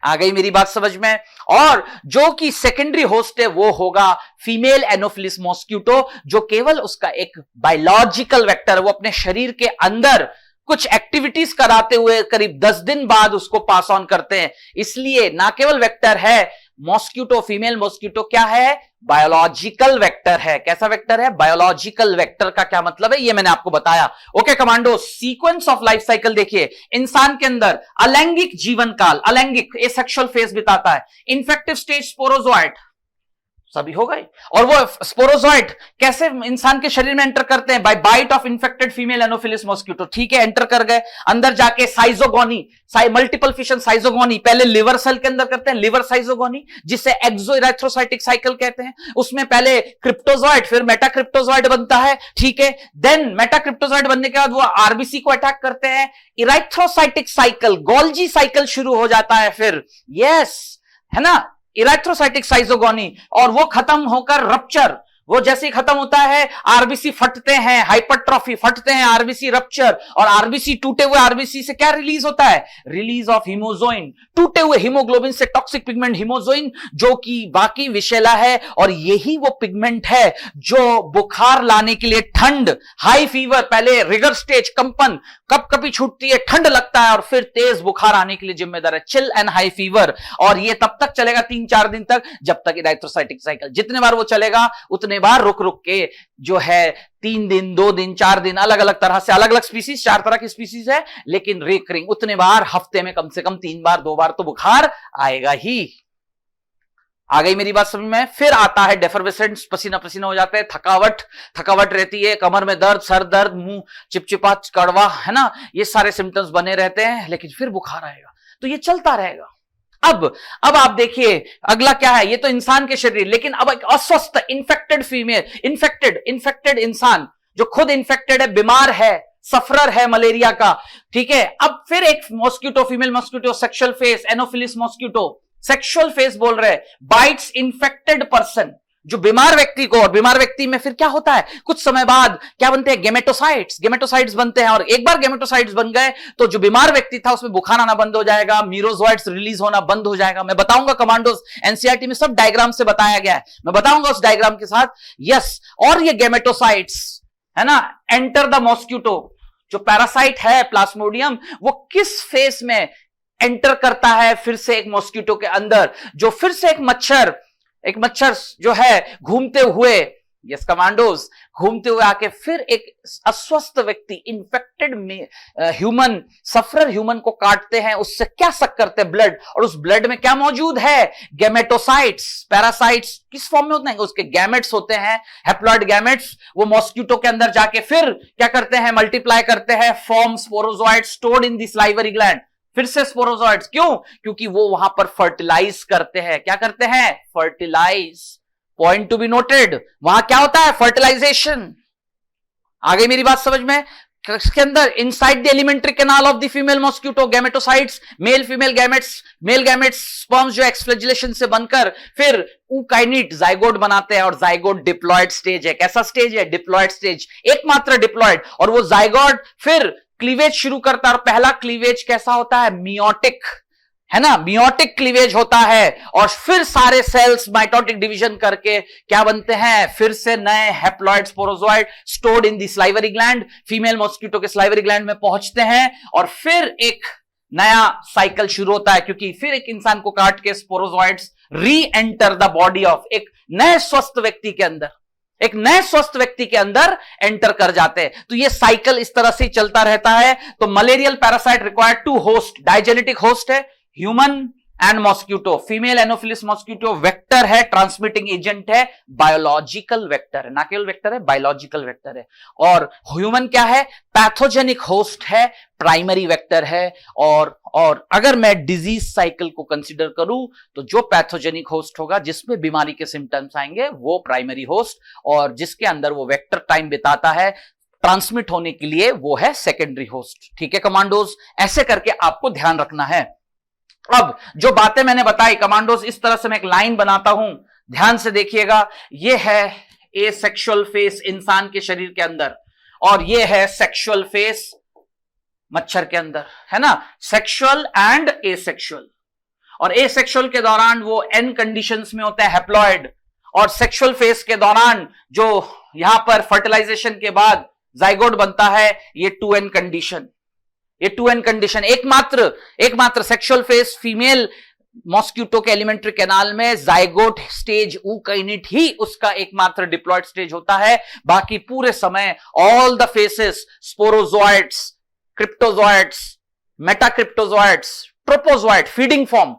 आ गई मेरी बात समझ में। और जो कि सेकेंडरी होस्ट है वो होगा फीमेल एनोफिलिस मॉस्किटो, जो केवल उसका एक बायोलॉजिकल वेक्टर है, वो अपने शरीर के अंदर कुछ एक्टिविटीज कराते हुए करीब 10 दिन बाद उसको पास ऑन करते हैं, इसलिए ना केवल वेक्टर है मॉस्किटो, फीमेल मॉस्किटो क्या है, बायोलॉजिकल वेक्टर है। कैसा वेक्टर है, बायोलॉजिकल वेक्टर। का क्या मतलब है ये मैंने आपको बताया। Okay commando, sequence of life cycle देखिए, इंसान के अंदर अलैंगिक जीवन काल, अलैंगिक एसेक्सुअल फेज बिताता है, इन्फेक्टिव स्टेज स्पोरोजोइट, सभी हो गए। और वो स्पोरोजोइट कैसे इंसान के शरीर में एंटर करते हैं, by bite of infected female anopheles mosquito, ठीक है, एंटर कर गए, अंदर जाके साइजोगोनी, मल्टीपल फिशन साइजोगोनी, पहले लिवर सेल के अंदर करते हैं, लिवर साइजोगोनी, जिसे एक्सोइरेथ्रोसाइटिक साइकिल कहते हैं। उसमें पहले क्रिप्टोजोइट, फिर मेटाक्रिप्टोजोइट बनता है, ठीक है, देन मेटाक्रिप्टोजोइट बनने के बाद वो आरबीसी को अटैक करते हैं, इरेथ्रोसाइटिक साइकिल, गोल्जी साइकिल शुरू हो जाता है, फिर यस, है ना, इरेथ्रोसाइटिक साइजोगोनी, और वो खत्म होकर रप्चर, वो जैसे ही खत्म होता है आरबीसी फटते हैं, हाइपरट्रॉफी, फटते हैं आरबीसी, रप्चर, और आरबीसी, टूटे हुए आरबीसी से क्या रिलीज होता है, रिलीज ऑफ हीमोजोइन, टूटे हुए हीमोग्लोबिन से टॉक्सिक पिगमेंट हीमोजोइन, जो कि बाकी विषैला है, और यही वो पिगमेंट है जो बुखार लाने के लिए, ठंड, हाई फीवर, पहले रिगर स्टेज, कंपन, कब कभी छूटती है, ठंड लगता है, और फिर तेज बुखार आने के लिए जिम्मेदार है चिल एंड हाई फीवर। और ये तब तक चलेगा 3-4 दिन तक, जब तक इरेथ्रोसाइटिक साइकिल, जितने बार वो चलेगा उतने बार रुक रुक के जो है 3 दिन, 2 दिन, 4 दिन, अलग अलग तरह से, अलग अलग स्पीसीज, 4 तरह की स्पीसीज है, लेकिन रिकरिंग उतने बार, हफ्ते में कम से कम 3 बार, 2 बार तो बुखार आएगा ही। आ गई मेरी बात समझ में। फिर आता है डेफरवेसेंस, पसीना पसीना हो जाता है, थकावट रहती है, कमर में दर्द, सर दर्द, मुंह चिपचिपा, कड़वा, है ना, ये सारे सिम्टम्स बने रहते हैं, लेकिन फिर बुखार आएगा, तो ये चलता रहेगा। अब आप देखिए अगला क्या है, ये तो इंसान के शरीर, लेकिन अब एक अस्वस्थ इन्फेक्टेड फीमेल, इन्फेक्टेड इंसान जो खुद इन्फेक्टेड है, बीमार है, सफरर है मलेरिया का, ठीक है। अब फिर एक mosquito, female mosquito, sexual face, Anopheles mosquito, sexual face बोल रहे हैं, बाइट्स इन्फेक्टेड पर्सन, जो बीमार व्यक्ति को, और बीमार व्यक्ति में फिर क्या होता है, कुछ समय बाद क्या बनते हैं, गेमेटोसाइट्स बनते हैं, और एक बार गेमेटोसाइट्स बन गए तो जो बीमार व्यक्ति था उसमें बुखार आना बंद हो जाएगा, मीरोजोइट्स रिलीज होना बंद हो जाएगा। मैं बताऊंगा कमांडोज, एनसीईआरटी में सब डायग्राम से बताया गया है, मैं बताऊंगा उस डायग्राम के साथ, यस। और ये गेमेटोसाइट्स, है ना, एंटर द मॉस्किटो, जो पैरासाइट है प्लाज्मोडियम, वो किस फेस में एंटर करता है, फिर से एक मॉस्किटो के अंदर, जो फिर से एक मच्छर जो है घूमते हुए, यस कमांडोज, घूमते हुए आके फिर एक अस्वस्थ व्यक्ति, इन्फेक्टेड में ह्यूमन, सफरर ह्यूमन को काटते हैं, उससे क्या सक करते हैं, ब्लड, और उस ब्लड में क्या मौजूद है, गेमेटोसाइट्स, पैरासाइट्स किस फॉर्म में होते हैं, उसके गैमेट्स होते हैं, हैप्लॉइड गैमेट्स, वो मॉस्किटो के अंदर जाके फिर क्या करते हैं, मल्टीप्लाई करते हैं, form sporozoite stored in the salivary gland, फिर से स्पोरोजोइट्स, क्यों, क्योंकि वो वहां पर फर्टिलाइज करते हैं, क्या करते हैं, fertilise, point to be noted, वहां क्या होता है, फर्टिलाइजेशन। आ गई मेरी बात समझ में। इसके अंदर inside the alimentary canal of the female mosquito gametocytes, male female gametes sperms जो एक्सफ्लैजिलेशन से बनकर फिर ऊकाइनिट जाइगोट बनाते हैं, और जाइगोट डिप्लॉयड स्टेज है। कैसा स्टेज है? डिप्लॉयड स्टेज, एकमात्र डिप्लॉयड। और वो जाइगोट फिर क्लीवेज शुरू करता है, और पहला क्लीवेज कैसा होता है? मियोटिक, है ना, मियोटिक क्लीवेज होता है। और फिर सारे सेल्स माइटोटिक डिवीजन करके क्या बनते हैं? फिर से नए haploid sporozoite stored in the salivary gland, female mosquito के सलाइवरी ग्लैंड में पहुंचते हैं, और फिर एक नया साइकिल शुरू होता है, क्योंकि फिर एक इंसान को काट के स्पोरोजोइड्स री एंटर द बॉडी ऑफ एक नए स्वस्थ व्यक्ति के अंदर, एक नए स्वस्थ व्यक्ति के अंदर एंटर कर जाते हैं। तो ये साइकिल इस तरह से चलता रहता है। तो malarial parasite required two host, digenetic host है, human and mosquito. Female anopheles mosquito vector है, ट्रांसमिटिंग एजेंट है, बायोलॉजिकल वेक्टर है, ना केवल वेक्टर है, बायोलॉजिकल वेक्टर है। और ह्यूमन क्या है? पैथोजेनिक होस्ट है, प्राइमरी वेक्टर है। और अगर मैं डिजीज साइकिल को कंसीडर करूं तो जो पैथोजेनिक होस्ट होगा, जिसमें बीमारी के सिम्टम्स आएंगे, वो प्राइमरी होस्ट, और जिसके अंदर वो वेक्टर टाइम बिताता है ट्रांसमिट होने के लिए, वो है सेकेंडरी होस्ट। ठीक है कमांडोज, ऐसे करके आपको ध्यान रखना है। अब जो बातें मैंने बताई कमांडोज, इस तरह से मैं एक लाइन बनाता हूं, ध्यान से देखिएगा। यह है ए सेक्सुअल फेस इंसान के शरीर के अंदर, और यह है सेक्सुअल फेस मच्छर के अंदर, है ना, सेक्सुअल एंड एसेक्सुअल। और एसेक्सुअल के दौरान वो एन कंडीशंस में होता है हैप्लॉइड, और सेक्सुअल फेस के दौरान जो यहां पर फर्टिलाइजेशन के बाद जाइगोट बनता है, ये 2n कंडीशन, ये 2n कंडीशन। एकमात्र सेक्सुअल फेस फीमेल मॉस्क्यूटो के एलिमेंट्री कैनाल में जाइगोट स्टेज ऊकाइनिट ही उसका एकमात्र डिप्लॉयड स्टेज होता है। बाकी पूरे समय all the phases sporozoites, cryptozoites, metacryptozoites, trophozoite, feeding form.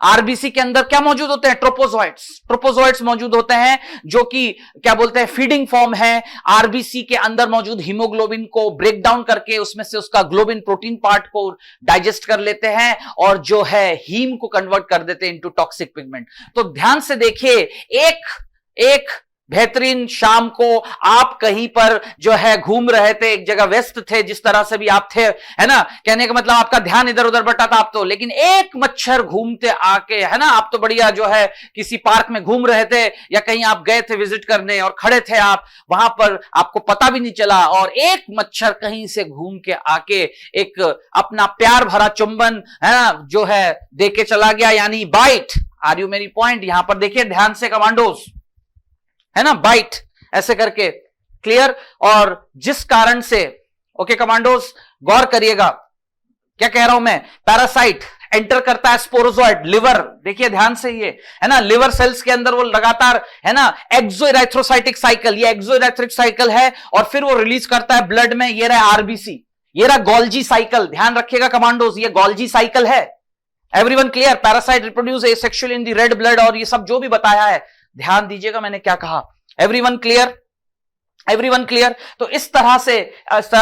RBC के अंदर क्या मौजूद होते हैं? ट्रोपोजोइड्स मौजूद होते हैं, जो कि क्या बोलते हैं? फीडिंग फॉर्म है। आरबीसी के अंदर मौजूद हीमोग्लोबिन को ब्रेक डाउन करके उसमें से उसका ग्लोबिन प्रोटीन पार्ट को डाइजेस्ट कर लेते हैं, और जो है हीम को कन्वर्ट कर देते हैं इनटू टॉक्सिक पिगमेंट। तो ध्यान से देखिए, एक बेहतरीन शाम को आप कहीं पर जो है घूम रहे थे, एक जगह व्यस्त थे, जिस तरह से भी आप थे, है ना, कहने का मतलब आपका ध्यान इधर उधर बटा था आप तो, लेकिन एक मच्छर घूमते आके, है ना, आप तो बढ़िया जो है किसी पार्क में घूम रहे थे, या कहीं आप गए थे विजिट करने, और खड़े थे आप वहां पर, आपको पता भी नहीं चला, और एक मच्छर कहीं से घूम के आके एक अपना प्यार भरा चुंबन, है ना, जो है दे के चला गया, यानी बाइट। आर यू मेरी पॉइंट? यहां पर देखिए ध्यान से कमांडोज, है ना, बाइट, ऐसे करके, क्लियर। और जिस कारण से, ओके कमांडोज, गौर करिएगा क्या कह रहा हूं मैं, पैरासाइट एंटर करता है स्पोरोजोइड, लिवर, देखिए ध्यान से, ये है ना, लिवर सेल्स के अंदर वो लगातार, है ना, एक्सोइरेथ्रोसाइटिक साइकिल, ये एक्सोइरेथ्रिक साइकिल है, और फिर वो रिलीज करता है ब्लड में, ये रहा आरबीसी, ये रहा गोल्जी साइकिल। ध्यान रखिएगा कमांडोज, ये गोल्जी साइकिल है। Everyone clear? Parasite reproduce asexually in the red blood, और ये सब जो भी बताया है ध्यान दीजिएगा मैंने क्या कहा। Everyone clear? Everyone clear? तो इस तरह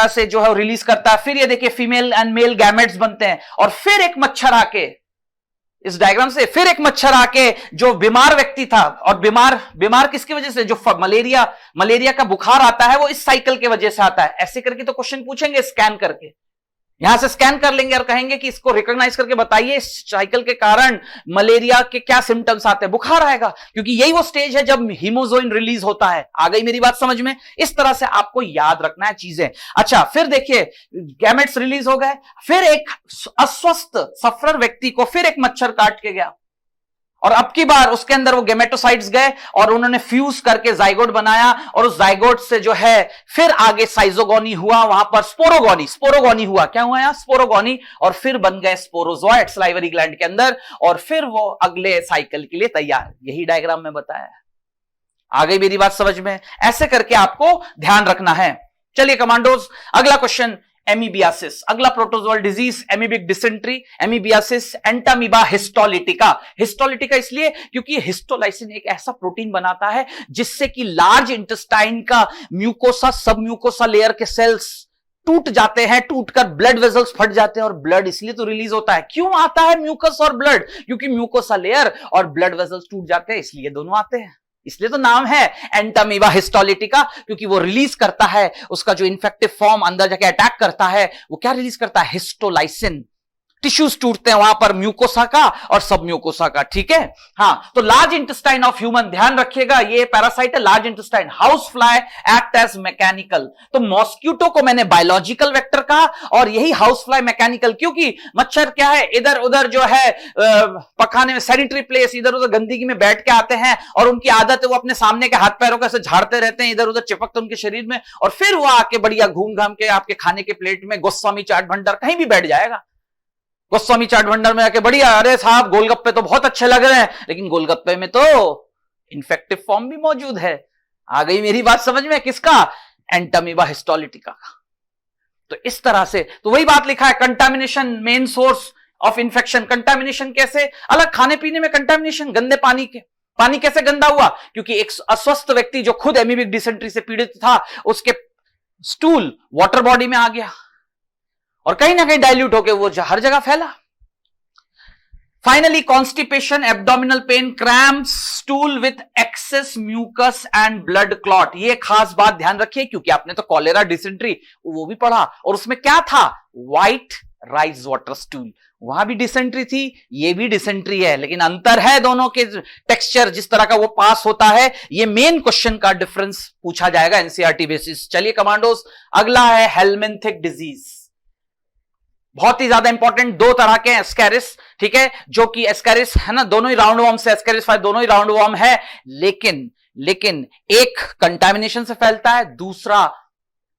से जो है रिलीज करता है। फिर ये देखिए फीमेल एंड मेल गैमेट्स बनते हैं, और फिर एक मच्छर आके, इस डायग्राम से फिर एक मच्छर आके, जो बीमार व्यक्ति था, और बीमार किसकी वजह से? जो मलेरिया का बुखार आता है, वो इस साइकिल के वजह से आता है। ऐसे करके तो क्वेश्चन पूछेंगे स्कैन करके, यहां से स्कैन कर लेंगे और कहेंगे कि इसको रिकॉग्नाइज करके बताइए इस साइकिल के कारण मलेरिया के क्या सिम्टम्स आते हैं। बुखार आएगा, क्योंकि यही वो स्टेज है जब हीमोजोइन रिलीज होता है। आ गई मेरी बात समझ में? इस तरह से आपको याद रखना है चीजें। अच्छा, फिर देखिए गैमेट्स रिलीज हो गए, फिर एक अस्वस्थ सफरर व्यक्ति को फिर एक मच्छर काट के गया, और अब की बार उसके अंदर वो गेमेटोसाइट्स गए और उन्होंने फ्यूज करके जाइगोट बनाया, और उस जाइगोट से जो है फिर आगे साइजोगोनी हुआ, वहां पर स्पोरोगोनी हुआ। क्या हुआ यहां? स्पोरोगोनी, और फिर बन गए स्पोरोजोइड सलाइवरी ग्लैंड के अंदर, और फिर वो अगले साइकिल के लिए तैयार। यही डायग्राम में बताया है। आ गई मेरी बात समझ में? ऐसे करके आपको ध्यान रखना है। चलिए कमांडोज, अगला क्वेश्चन, एमीबियासिस, अगला protozoal disease, amoebic dysentery, amoebiasis, Entamoeba histolytica. Histolytica इसलिए क्योंकि हिस्टोलाइसिन एक ऐसा प्रोटीन बनाता है जिससे कि लार्ज इंटेस्टाइन का म्यूकोसा, सब म्यूकोसा लेयर के सेल्स टूट जाते हैं, टूटकर ब्लड वेजल्स फट जाते हैं, और ब्लड इसलिए तो रिलीज होता है। क्यों आता है म्यूकस और ब्लड? क्योंकि म्यूकोसा लेयर और ब्लड वेजल्स टूट जाते हैं, इसलिए दोनों आते हैं। इसलिए तो नाम है एंटामीबा हिस्टोलिटिका, क्योंकि वो रिलीज करता है उसका जो इन्फेक्टिव फॉर्म अंदर जाके अटैक करता है, वो क्या रिलीज करता है? हिस्टोलाइसिन। टिश्यूज टूटते हैं वहां पर म्यूकोसा का और सब म्यूकोसा का, ठीक है। हाँ, तो लार्ज इंटेस्टाइन ऑफ ह्यूमन, ध्यान रखिएगा ये पैरासाइट है large intestine. House fly act as mechanical, तो मॉस्क्यूटो को मैंने बायोलॉजिकल वेक्टर कहा और यही हाउस फ्लाई मैकेनिकल, क्योंकि मच्छर क्या है, इधर उधर जो है पखाने में सैनिटरी प्लेस, इधर उधर गंदगी में बैठ के आते हैं और उनकी आदत है वो अपने सामने के हाथ पैरों को ऐसे झाड़ते रहते हैं, इधर उधर चिपकते उनके शरीर में, और फिर वो आके बढ़िया घूम घाम के आपके खाने के प्लेट में गोस्वामी चाट भंडार कहीं भी बैठ जाएगा। गोस्वामी चाट भंडार में आके बढ़िया, अरे साहब गोलगप्पे तो बहुत अच्छे लग रहे हैं, लेकिन गोलगप्पे में तो इन्फेक्टिव फॉर्म भी मौजूद है। आ गई मेरी बात समझ में? किसका? एंटामीबा हिस्टोलिटिका का। तो इस तरह से तो वही बात लिखा है, contamination main source of infection. Contamination कैसे? अलग खाने पीने में कंटामिनेशन, गंदे पानी के। पानी कैसे गंदा हुआ? क्योंकि एक अस्वस्थ व्यक्ति जो खुद एमीबिक डिसेंट्री से पीड़ित था, उसके स्टूल वाटर बॉडी में आ गया और कहीं ना कहीं डाइल्यूट होकर वो हर जगह फैला। Finally constipation, abdominal pain, cramps, stool with excess mucus and blood clot. ये खास बात ध्यान रखिए, क्योंकि आपने तो कॉलेरा डिसेंट्री वो भी पढ़ा, और उसमें क्या था? White rice water stool. वहां भी डिसेंट्री थी, ये भी डिसेंट्री है, लेकिन अंतर है दोनों के टेक्सचर, जिस तरह का वो पास होता है। ये मेन क्वेश्चन का डिफरेंस पूछा जाएगा एनसीईआरटी बेसिस। चलिए कमांडोज, अगला है हेलमिंथिक डिजीज। बहुत ही ज्यादा इंपॉर्टेंट, दो तरह के एस्केरिस, ठीक है, जो कि एस्केरिस है ना, दोनों ही राउंड वॉर्म से, एस्केरिस 5 दोनों ही राउंड वॉर्म है, लेकिन एक कंटामिनेशन से फैलता है, दूसरा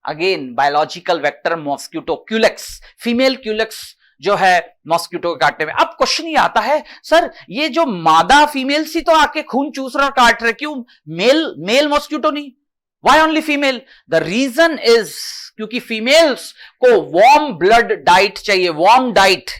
again biological vector mosquito, Culex, female Culex जो है मॉस्क्यूटो के काटने में। अब क्वेश्चन ये आता है, सर ये जो मादा फीमेल सी तो आके खून चूस रहा काट रहे, क्यों मेल मॉस्क्यूटो नहीं? Why only female? The reason is क्योंकि फीमेल्स को वार्म ब्लड डाइट चाहिए, वार्म डाइट।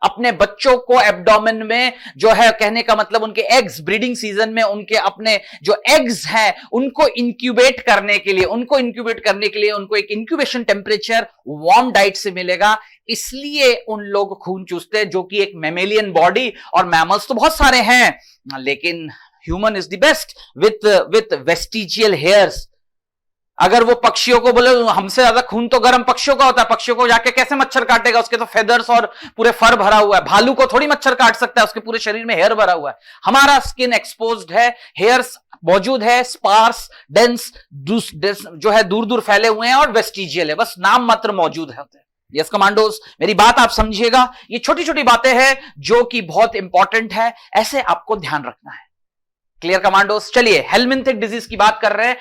अपने बच्चों को एब्डोमेन में जो है, कहने का मतलब उनके एग्स, ब्रीडिंग सीजन में उनके अपने जो एग्स हैं उनको इंक्यूबेट करने के लिए उनको एक इंक्यूबेशन टेम्परेचर वार्म डाइट से मिलेगा, इसलिए उन लोग खून चूसते हैं, जो कि एक मैमेलियन बॉडी, और मैमल्स तो बहुत सारे हैं, लेकिन human is the best with vestigial hairs. अगर वो पक्षियों को बोले हमसे ज्यादा खून तो गर्म पक्षियों का होता है, पक्षियों को जाके कैसे मच्छर काटेगा? उसके तो फेदर्स और पूरे फर भरा हुआ है। भालू को थोड़ी मच्छर काट सकता है, उसके पूरे शरीर में हेयर भरा हुआ है। हमारा स्किन एक्सपोज्ड है, हेयर्स मौजूद है, स्पार्स, डेंस जो है दूर दूर फैले हुए हैं, और वेस्टिजियल है, बस नाम मात्र मौजूद है। यस कमांडोज, मेरी बात आप समझिएगा, ये छोटी छोटी बातें हैं जो कि बहुत इंपॉर्टेंट है, ऐसे आपको ध्यान रखना है। Clear commandos? चलिए हेलमिंथिक डिजीज की बात कर रहे हैं।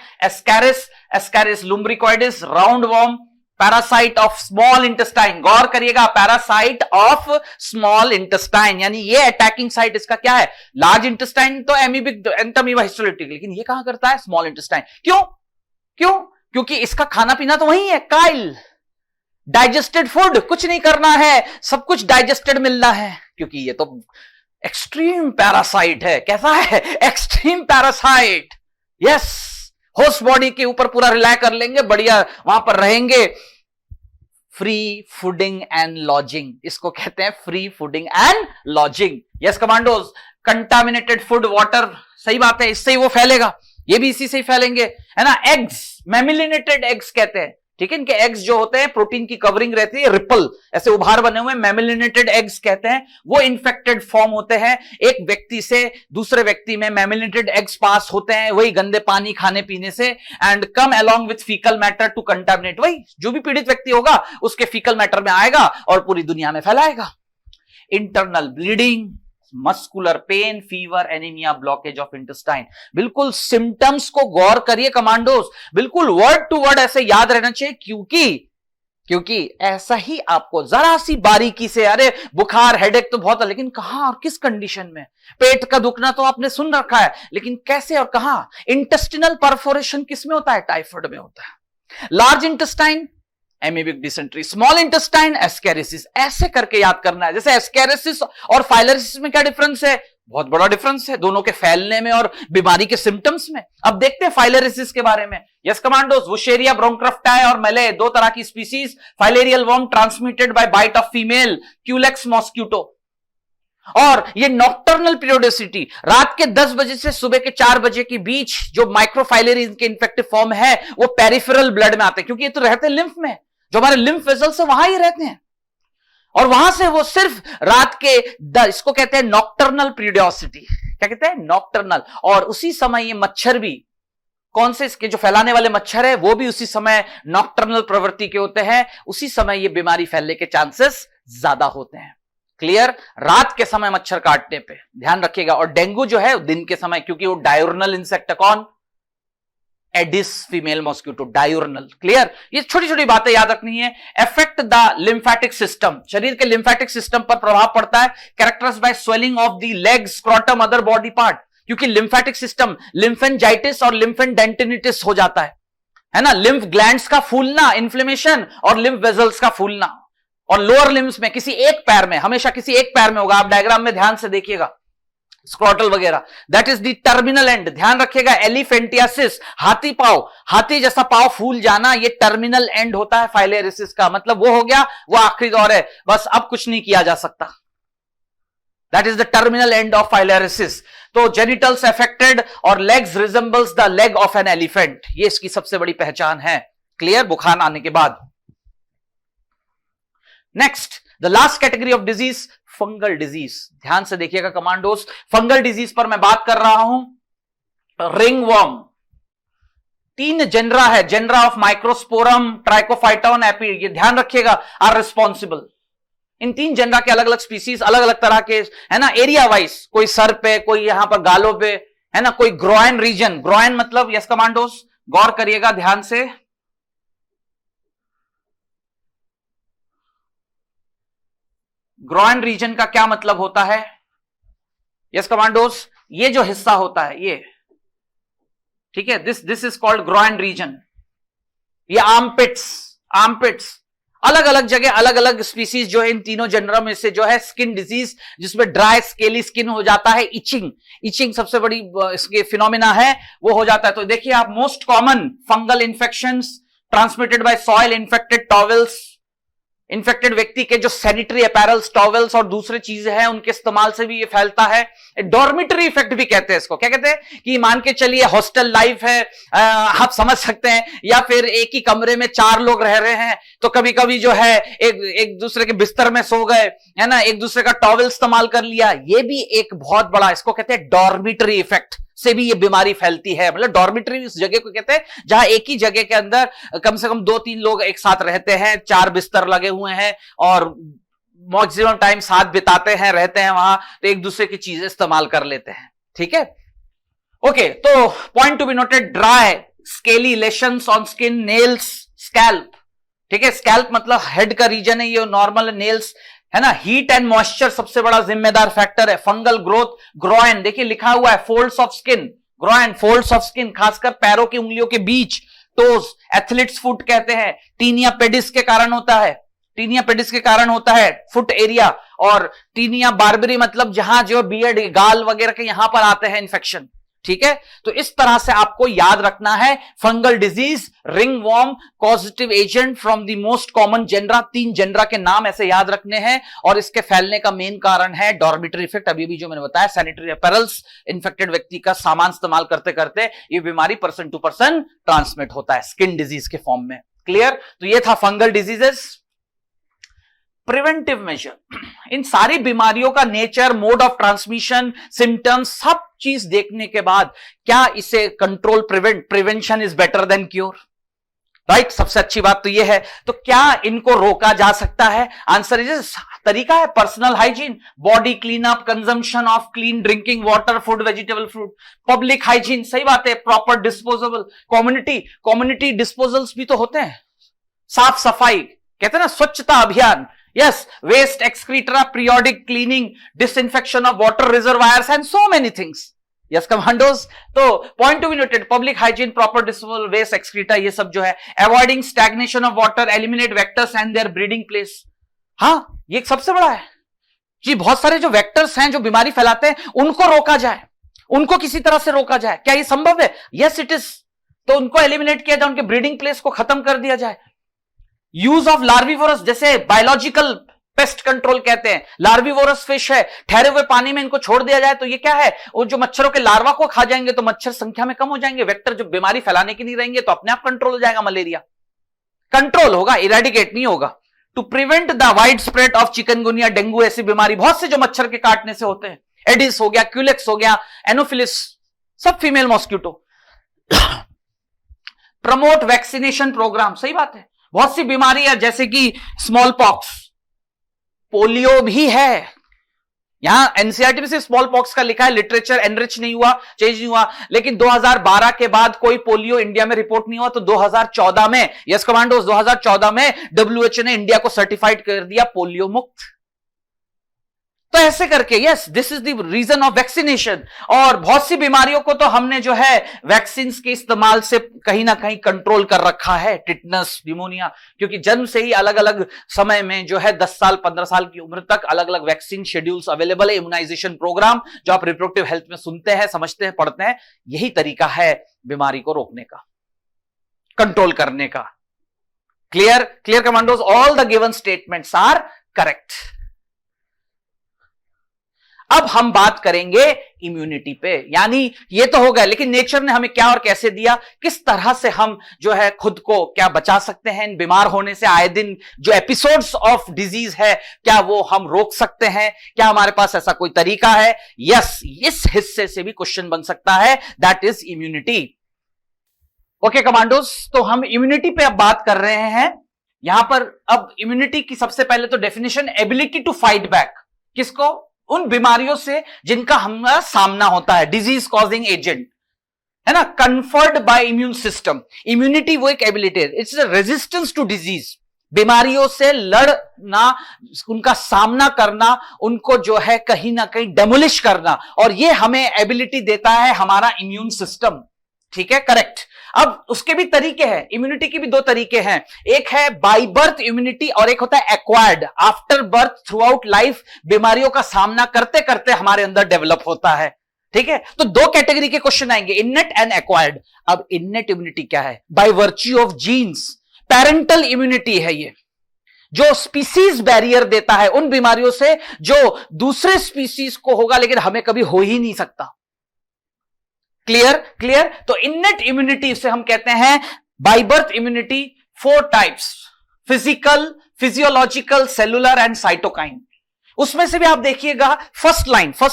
Ascaris lumbricoides, round worm, parasite of small intestine. गौर करिएगा, पैरासाइट ऑफ स्मॉल इंटेस्टाइन, यानी ये अटैकिंग साइट इसका क्या है? लार्ज इंटेस्टाइन तो एमीबिक एंटामीबा हिस्टोलिटिक, लेकिन ये कहां करता है? Small intestine. क्यों? क्योंकि इसका खाना पीना तो वही है, काइल, डाइजेस्टेड फूड, कुछ नहीं करना है, सब कुछ डाइजेस्टेड मिलना है, क्योंकि ये तो एक्सट्रीम पैरासाइट है। कैसा है? Extreme parasite. Yes, host body के ऊपर पूरा रिलाय कर लेंगे, बढ़िया वहां पर रहेंगे। फ्री फूडिंग एंड लॉजिंग, इसको कहते हैं free fooding and lodging. Yes commandos, contaminated food, water, सही बात है, इससे ही वो फैलेगा, ये भी इसी से ही फैलेंगे, है ना। एग्स, मैमिलिनेटेड एग्स कहते हैं, ठीक है, इनके एग्स जो होते हैं प्रोटीन की कवरिंग रहती है, रिपल ऐसे उभार बने हुए, मैमिलिनेटेड एग्स कहते हैं। वो इन्फेक्टेड फॉर्म होते हैं, एक व्यक्ति से दूसरे व्यक्ति में मैमिलिनेटेड एग्स पास होते हैं, वही गंदे पानी खाने पीने से, and come along with faecal matter to contaminate. वही जो भी पीड़ित व्यक्ति होगा उसके फीकल मैटर में आएगा और पूरी दुनिया में फैलाएगा। Internal bleeding, muscular pain, fever, anaemia, blockage of intestine. बिल्कुल सिम्टम्स को गौर करिए कमांडोज, बिल्कुल वर्ड टू वर्ड ऐसे याद रहना चाहिए, क्योंकि ऐसा ही आपको जरा सी बारीकी से, अरे बुखार, हेडेक तो बहुत है, लेकिन कहां और किस कंडीशन में? पेट का दुखना तो आपने सुन रखा है, लेकिन कैसे और कहां? इंटेस्टिनल परफोरेशन किस में होता है? टाइफाइड में होता है। Large intestine, amoebic dysentery, small intestine, ascariasis, ऐसे करके याद करना है। जैसे एस्केरिसिस और फाइलेरिसिस में क्या डिफरेंस है? बहुत बड़ा डिफरेंस है दोनों के फैलने में और बीमारी के सिम्टम्स में। अब देखते हैं फाइलेरिसिस के बारे में। यस कमांडोज, वुशेरिया ब्रोंक्रफ्टाई और मेले, दो तरह की species, filarial worm transmitted by bite of female culex mosquito. और ये नॉक्टर्नल पीरियोडिसिटी, रात के 10 बजे से सुबह के 4 बजे के बीच जो माइक्रोफाइलरी इनके इन्फेक्टिव फॉर्म है वो पेरिफेरल ब्लड में आते हैं, क्योंकि ये तो रहते हैं लिम्फ में, जो हमारे लिम्फ वेसल्स है वहां ही रहते हैं, और वहां से वो सिर्फ रात के इसको कहते हैं नॉक्टर्नल पीरियोडिसिटी, क्या कहते हैं, नॉक्टर्नल। और उसी समय ये मच्छर भी, कौन से इसके जो फैलाने वाले मच्छर है वो भी उसी समय नॉक्टर्नल प्रवृत्ति के होते हैं, उसी समय ये बीमारी फैलने के चांसेस ज्यादा होते हैं। क्लियर, रात के समय मच्छर काटने पे ध्यान रखिएगा। और डेंगू जो है दिन के समय, क्योंकि वो डायurnal इंसेक्ट है, कौन, एडिस फीमेल मॉस्किटो, डायurnal। क्लियर, ये छोटी छोटी बातें याद रखनी है। एफेक्ट द लिम्फेटिक सिस्टम, शरीर के लिम्फेटिक सिस्टम पर प्रभाव पड़ता है, characterised by swelling of the legs, scrotum, other body part, क्योंकि लिम्फेटिक सिस्टम लिम्फेंजाइटिस और लिम्फेडेंटिनिटिस हो जाता है ना, लिम्फ ग्लैंड्स का फूलना, इन्फ्लेमेशन, और लिम्फ वेजल्स का फूलना। और लोअर लिम्स में, किसी एक पैर में, हमेशा किसी एक पैर में होगा, आप डायग्राम में ध्यान से देखिएगा, स्क्रॉटल वगैरह, that is the terminal and. ध्यान रखिएगा, एलिफेंटियासिस, हाथी पाव, हाथी जैसा पाव फूल जाना, ये टर्मिनल एंड होता है फाइलेरिसिस का, मतलब वो हो गया, वो आखिरी दौर है, बस अब कुछ नहीं किया जा सकता। That is the terminal end of filariasis. तो जेनिटल्स अफेक्टेड और legs resembles the leg of an elephant, ये इसकी सबसे बड़ी पहचान है। क्लियर, बुखार आने के बाद। Next, the last category of disease, fungal disease. ध्यान से देखिएगा कमांडोस, फंगल डिजीज पर मैं बात कर रहा हूं। रिंगवर्म, 3 जेनरा है, जेनरा ऑफ माइक्रोस्पोरम, ट्राइकोफाइटोन, एपी, ये ध्यान रखिएगा, आर रिस्पॉन्सिबल। इन 3 जेनरा के अलग अलग स्पीसीज, अलग अलग तरह के, है ना, एरिया वाइज, कोई सर पे, कोई यहां पर गालों पे, है ना, कोई ग्रोइन रीजन, ग्रोइन मतलब, यस कमांडोस, गौर करिएगा ध्यान से, ग्रोइन रीजन का क्या मतलब होता है, यस कमांडोस, ये जो हिस्सा होता है ये, ठीक है, this is called groin region. ये आर्मपिट्स, अलग अलग जगह अलग अलग स्पीसीज जो है इन तीनों जनरा में से जो है स्किन डिजीज, जिसमें ड्राई स्केली स्किन हो जाता है, इचिंग सबसे बड़ी इसके फिनोमिना है, वो हो जाता है। तो देखिए आप, most common fungal infections transmitted by soil, infected towels, infected व्यक्ति के जो सैनिटरी अपैरल्स, टॉवेल्स और दूसरे चीजें हैं उनके इस्तेमाल से भी ये फैलता है। डॉर्मिटरी इफेक्ट भी कहते हैं इसको, क्या कहते हैं, कि मान के चलिए हॉस्टल लाइफ है, आप समझ सकते हैं, या फिर एक ही कमरे में 4 लोग रह रहे हैं, तो कभी कभी जो है एक दूसरे के बिस्तर में सो गए, है ना, एक दूसरे का टॉवेल इस्तेमाल कर लिया, ये भी एक बहुत बड़ा, इसको कहते हैं डॉर्मिटरी इफेक्ट से भी ये बीमारी फैलती है। मतलब डॉर्मिटरी उस जगह को कहते हैं जहां एक ही जगह के अंदर कम से कम 2-3 लोग एक साथ रहते हैं, 4 बिस्तर लगे हुए हैं और मैक्सिमम टाइम साथ बिताते हैं, रहते हैं वहां, तो एक दूसरे की चीजें इस्तेमाल कर लेते हैं। ठीक है, ओके। तो point to be noted, dry scaly lesions on skin, nails, scalp. ठीक है, स्कैल्प मतलब हेड का रीजन है, ये नॉर्मल नेल्स, है ना। हीट एंड मॉइस्चर सबसे बड़ा जिम्मेदार फैक्टर है। फंगल ग्रोथ, ग्रोइन, देखिए लिखा हुआ है folds of skin, groin folds of skin, खासकर पैरों की उंगलियों के बीच, टोज, एथलीट्स फुट कहते हैं, टीनिया पेडिस के कारण होता है, टीनिया पेडिस के कारण होता है फुट एरिया, और टीनिया बार्बरी मतलब जहां जो बियर्ड, गाल वगैरह के यहां पर आते हैं इन्फेक्शन। ठीक है, तो इस तरह से आपको याद रखना है fungal disease, ringworm, causative agent from the most common genera, 3 genera के नाम ऐसे याद रखने हैं, और इसके फैलने का मेन कारण है डॉर्मिटरी इफेक्ट। अभी भी जो मैंने बताया, सैनिटरी अपैरल्स, इन्फेक्टेड व्यक्ति का सामान इस्तेमाल करते करते ये बीमारी पर्सन टू पर्सन ट्रांसमिट होता है स्किन डिजीज के फॉर्म में। क्लियर, तो ये था फंगल डिजीजेस। प्रिवेंटिव मेजर, इन सारी बीमारियों का nature, mode of transmission, symptoms, सब चीज देखने के बाद क्या इसे control, prevention is better than cure, right. सबसे अच्छी बात तो यह है, तो क्या इनको रोका जा सकता है? आंसर इज, तरीका है personal hygiene, body clean up, consumption of clean drinking water, food, vegetable fruit, public hygiene, सही बात है, प्रॉपर डिस्पोजेबल, कम्युनिटी डिस्पोजल्स भी तो होते हैं, साफ सफाई, कहते हैं ना, स्वच्छता अभियान, yes, waste excreta, periodic cleaning, disinfection of water reservoirs and so many things. yes commandos, तो point to be noted, public hygiene, proper disposal, waste excreta, ये सब जो है, avoiding stagnation of water, eliminate vectors and their breeding place। हाँ, ये सबसे बड़ा है जी, बहुत सारे जो वेक्टर्स हैं जो बीमारी फैलाते हैं उनको रोका जाए, उनको किसी तरह से रोका जाए। क्या ये संभव है? yes it is। तो उनको एलिमिनेट किया जाए, उनके ब्रीडिंग प्लेस को खत्म कर दिया जाए। यूज ऑफ लार्विवोरस, जैसे बायोलॉजिकल पेस्ट कंट्रोल कहते हैं। लार्विवोरस फिश है, ठहरे हुए पानी में इनको छोड़ दिया जाए तो ये क्या है, वो जो मच्छरों के लार्वा को खा जाएंगे तो मच्छर संख्या में कम हो जाएंगे, वेक्टर जो बीमारी फैलाने के नहीं रहेंगे तो अपने आप कंट्रोल हो जाएगा, मलेरिया कंट्रोल होगा, इरेडिकेट नहीं होगा। To prevent the wide spread of chikungunya, dengue ऐसी बीमारी बहुत से जो मच्छर के काटने से होते हैं, एडिस हो गया, क्यूलेक्स हो गया, एनोफिलिस, सब female mosquito. Promote vaccination programme, सही बात है, बहुत सी बीमारी है जैसे कि स्मॉल पॉक्स, पोलियो भी है। यहां एनसीईआरटी में सिर्फ स्मॉल पॉक्स का लिखा है, लिटरेचर एनरिच नहीं हुआ, चेंज नहीं हुआ, लेकिन 2012 के बाद कोई पोलियो इंडिया में रिपोर्ट नहीं हुआ, तो 2014 में, यस कमांडोज, 2014 में डब्ल्यूएचओ ने इंडिया को सर्टिफाइड कर दिया पोलियो मुक्त। तो ऐसे करके yes, this is the reason of vaccination. और बहुत सी बीमारियों को तो हमने जो है वैक्सीन के इस्तेमाल से कहीं ना कहीं कंट्रोल कर रखा है, टिटनस, निमोनिया, क्योंकि जन्म से ही अलग अलग समय में जो है 10 साल 15 साल की उम्र तक अलग अलग वैक्सीन शेड्यूल्स अवेलेबल है, इम्यूनाइजेशन प्रोग्राम जो आप रिप्रोडक्टिव हेल्थ में सुनते हैं, समझते हैं, पढ़ते हैं। यही तरीका है बीमारी को रोकने का, कंट्रोल करने का। Clear clear commandos, all the given statements are correct. अब हम बात करेंगे इम्यूनिटी पे, यानी ये तो हो गया, लेकिन नेचर ने हमें क्या और कैसे दिया, किस तरह से हम जो है खुद को क्या बचा सकते हैं बीमार होने से, आए दिन जो एपिसोड्स ऑफ डिजीज है क्या वो हम रोक सकते हैं, क्या हमारे पास ऐसा कोई तरीका है। यस, इस हिस्से से भी क्वेश्चन बन सकता है, that is immunity. Okay commandos, तो हम इम्यूनिटी पे अब बात कर रहे हैं। यहां पर अब इम्यूनिटी की सबसे पहले तो definition, ability to fight back, किसको, उन बीमारियों से जिनका हमारा सामना होता है, डिजीज कॉजिंग एजेंट है ना, conferred bye immune system. Immunity वो एक एबिलिटी है, इट्स रेजिस्टेंस टू डिजीज, बीमारियों से लड़ना, उनका सामना करना, उनको जो है कहीं ना कहीं डेमोलिश करना, और ये हमें एबिलिटी देता है हमारा इम्यून सिस्टम। ठीक है, करेक्ट। अब उसके भी तरीके हैं, इम्यूनिटी के भी दो तरीके हैं, एक है बाय बर्थ इम्यूनिटी और एक होता है acquired, after birth through out life बीमारियों का सामना करते करते हमारे अंदर डेवलप होता है। ठीक है, तो दो कैटेगरी के क्वेश्चन आएंगे, इननेट एंड एक्वायर्ड। अब इननेट इम्यूनिटी क्या है, by virtue of genes, parental immunity है ये, जो स्पीसीज बैरियर देता है उन बीमारियों से जो दूसरे स्पीसीज को होगा लेकिन हमें कभी हो ही नहीं सकता। Clear clear. तो इननेट इम्यूनिटी से हम कहते हैं by birth immunity, 4 types, physical, physiological, cellular and cytokine. उसमें से भी आप देखिएगा फर्स्ट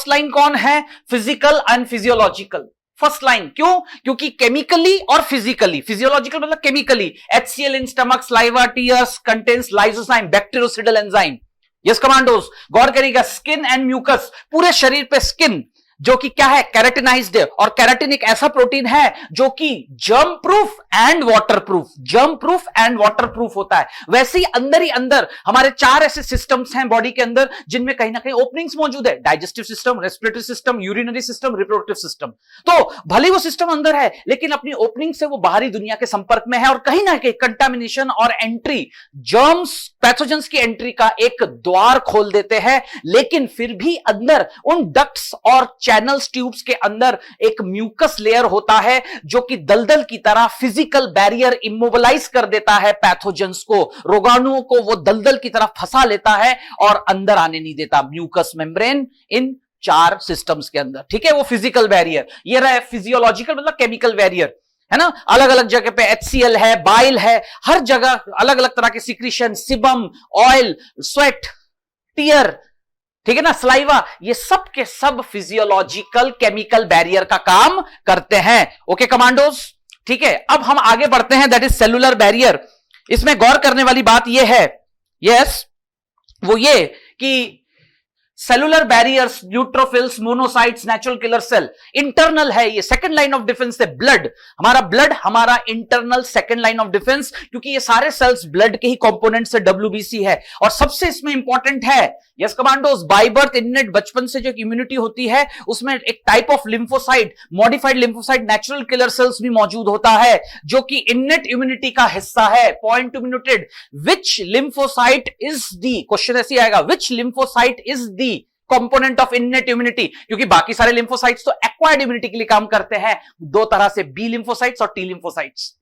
लाइन कौन है, physical and physiological. First line क्यों, क्योंकि केमिकली और फिजिकली, फिजियोलॉजिकल मतलब chemically, HCl in stomach, saliva, tears contains lysozyme, bactericidal enzyme. Yes commandos, गौर करिएगा, स्किन एंड म्यूकस, पूरे शरीर पे स्किन जो कि क्या है, कैराटिनाइज्ड है, और कैराटिन एक ऐसा प्रोटीन है जो कि germ proof and water proof, germ proof and water proof होता है। वैसे ही अंदर हमारे 4 ऐसे सिस्टम्स हैं बॉडी के अंदर जिनमें कहीं ना कहीं ओपनिंग्स मौजूद है, digestive system, respiratory system, urinary system, reproductive system. तो भले वो सिस्टम अंदर है लेकिन अपनी ओपनिंग से वो बाहरी दुनिया के संपर्क में है, और कहीं ना कहीं कंटामिनेशन और एंट्री, जर्म्स, पैथोजेंस की एंट्री का एक द्वार खोल देते हैं। लेकिन फिर भी अंदर उन डक्ट्स और चैनल्स, ट्यूब्स के अंदर एक म्यूकस लेयर होता है जो कि दलदल की तरह फिजिकल बैरियर इमोबिलाइज कर देता है पैथोजेंस को, रोगाणुओं को वो दलदल की तरह फंसा लेता है और अंदर आने नहीं देता। म्यूकस मेम्ब्रेन इन 4 सिस्टम्स के अंदर, ठीक है, वो फिजिकल बैरियर। ये रहा फिजियोलॉजिकल मतलब केमिकल बैरियर, है ना, अलग अलग जगह पे HCl है, बाइल है, हर जगह अलग अलग तरह के secretion, sebum, oil, sweat, tear, ठीक है ना, सलाइवा, ये सब के सब फिजियोलॉजिकल केमिकल बैरियर का काम करते हैं। ओके कमांडोज, ठीक है। अब हम आगे बढ़ते हैं, दैट इज सेलुलर बैरियर। इसमें गौर करने वाली बात यह है, यस, वो ये कि cellular barriers, neutrophils, monocytes, natural killer cell, internal है ये, सेकंड लाइन ऑफ डिफेंस है। ब्लड हमारा internal second line of defence, क्योंकि ये सारे सेल्स ब्लड के ही कंपोनेंट से WBC है। और सबसे इसमें इंपॉर्टेंट है, yes commandos, by birth innate, बचपन से जो इम्यूनिटी होती है उसमें एक type of lymphocyte, modified lymphocyte, natural killer sales भी मौजूद होता है जो कि इननेट इम्यूनिटी का हिस्सा है। Point to be noted, which lymphocyte is the, question ऐसे आएगा, which lymphocyte is the component of innate immunity, क्योंकि बाकी सारे लिम्फोसाइट्स तो एक्वायर्ड इम्यूनिटी के लिए काम करते हैं, 2 तरह से, बी लिम्फोसाइट्स और टी लिम्फोसाइट्स,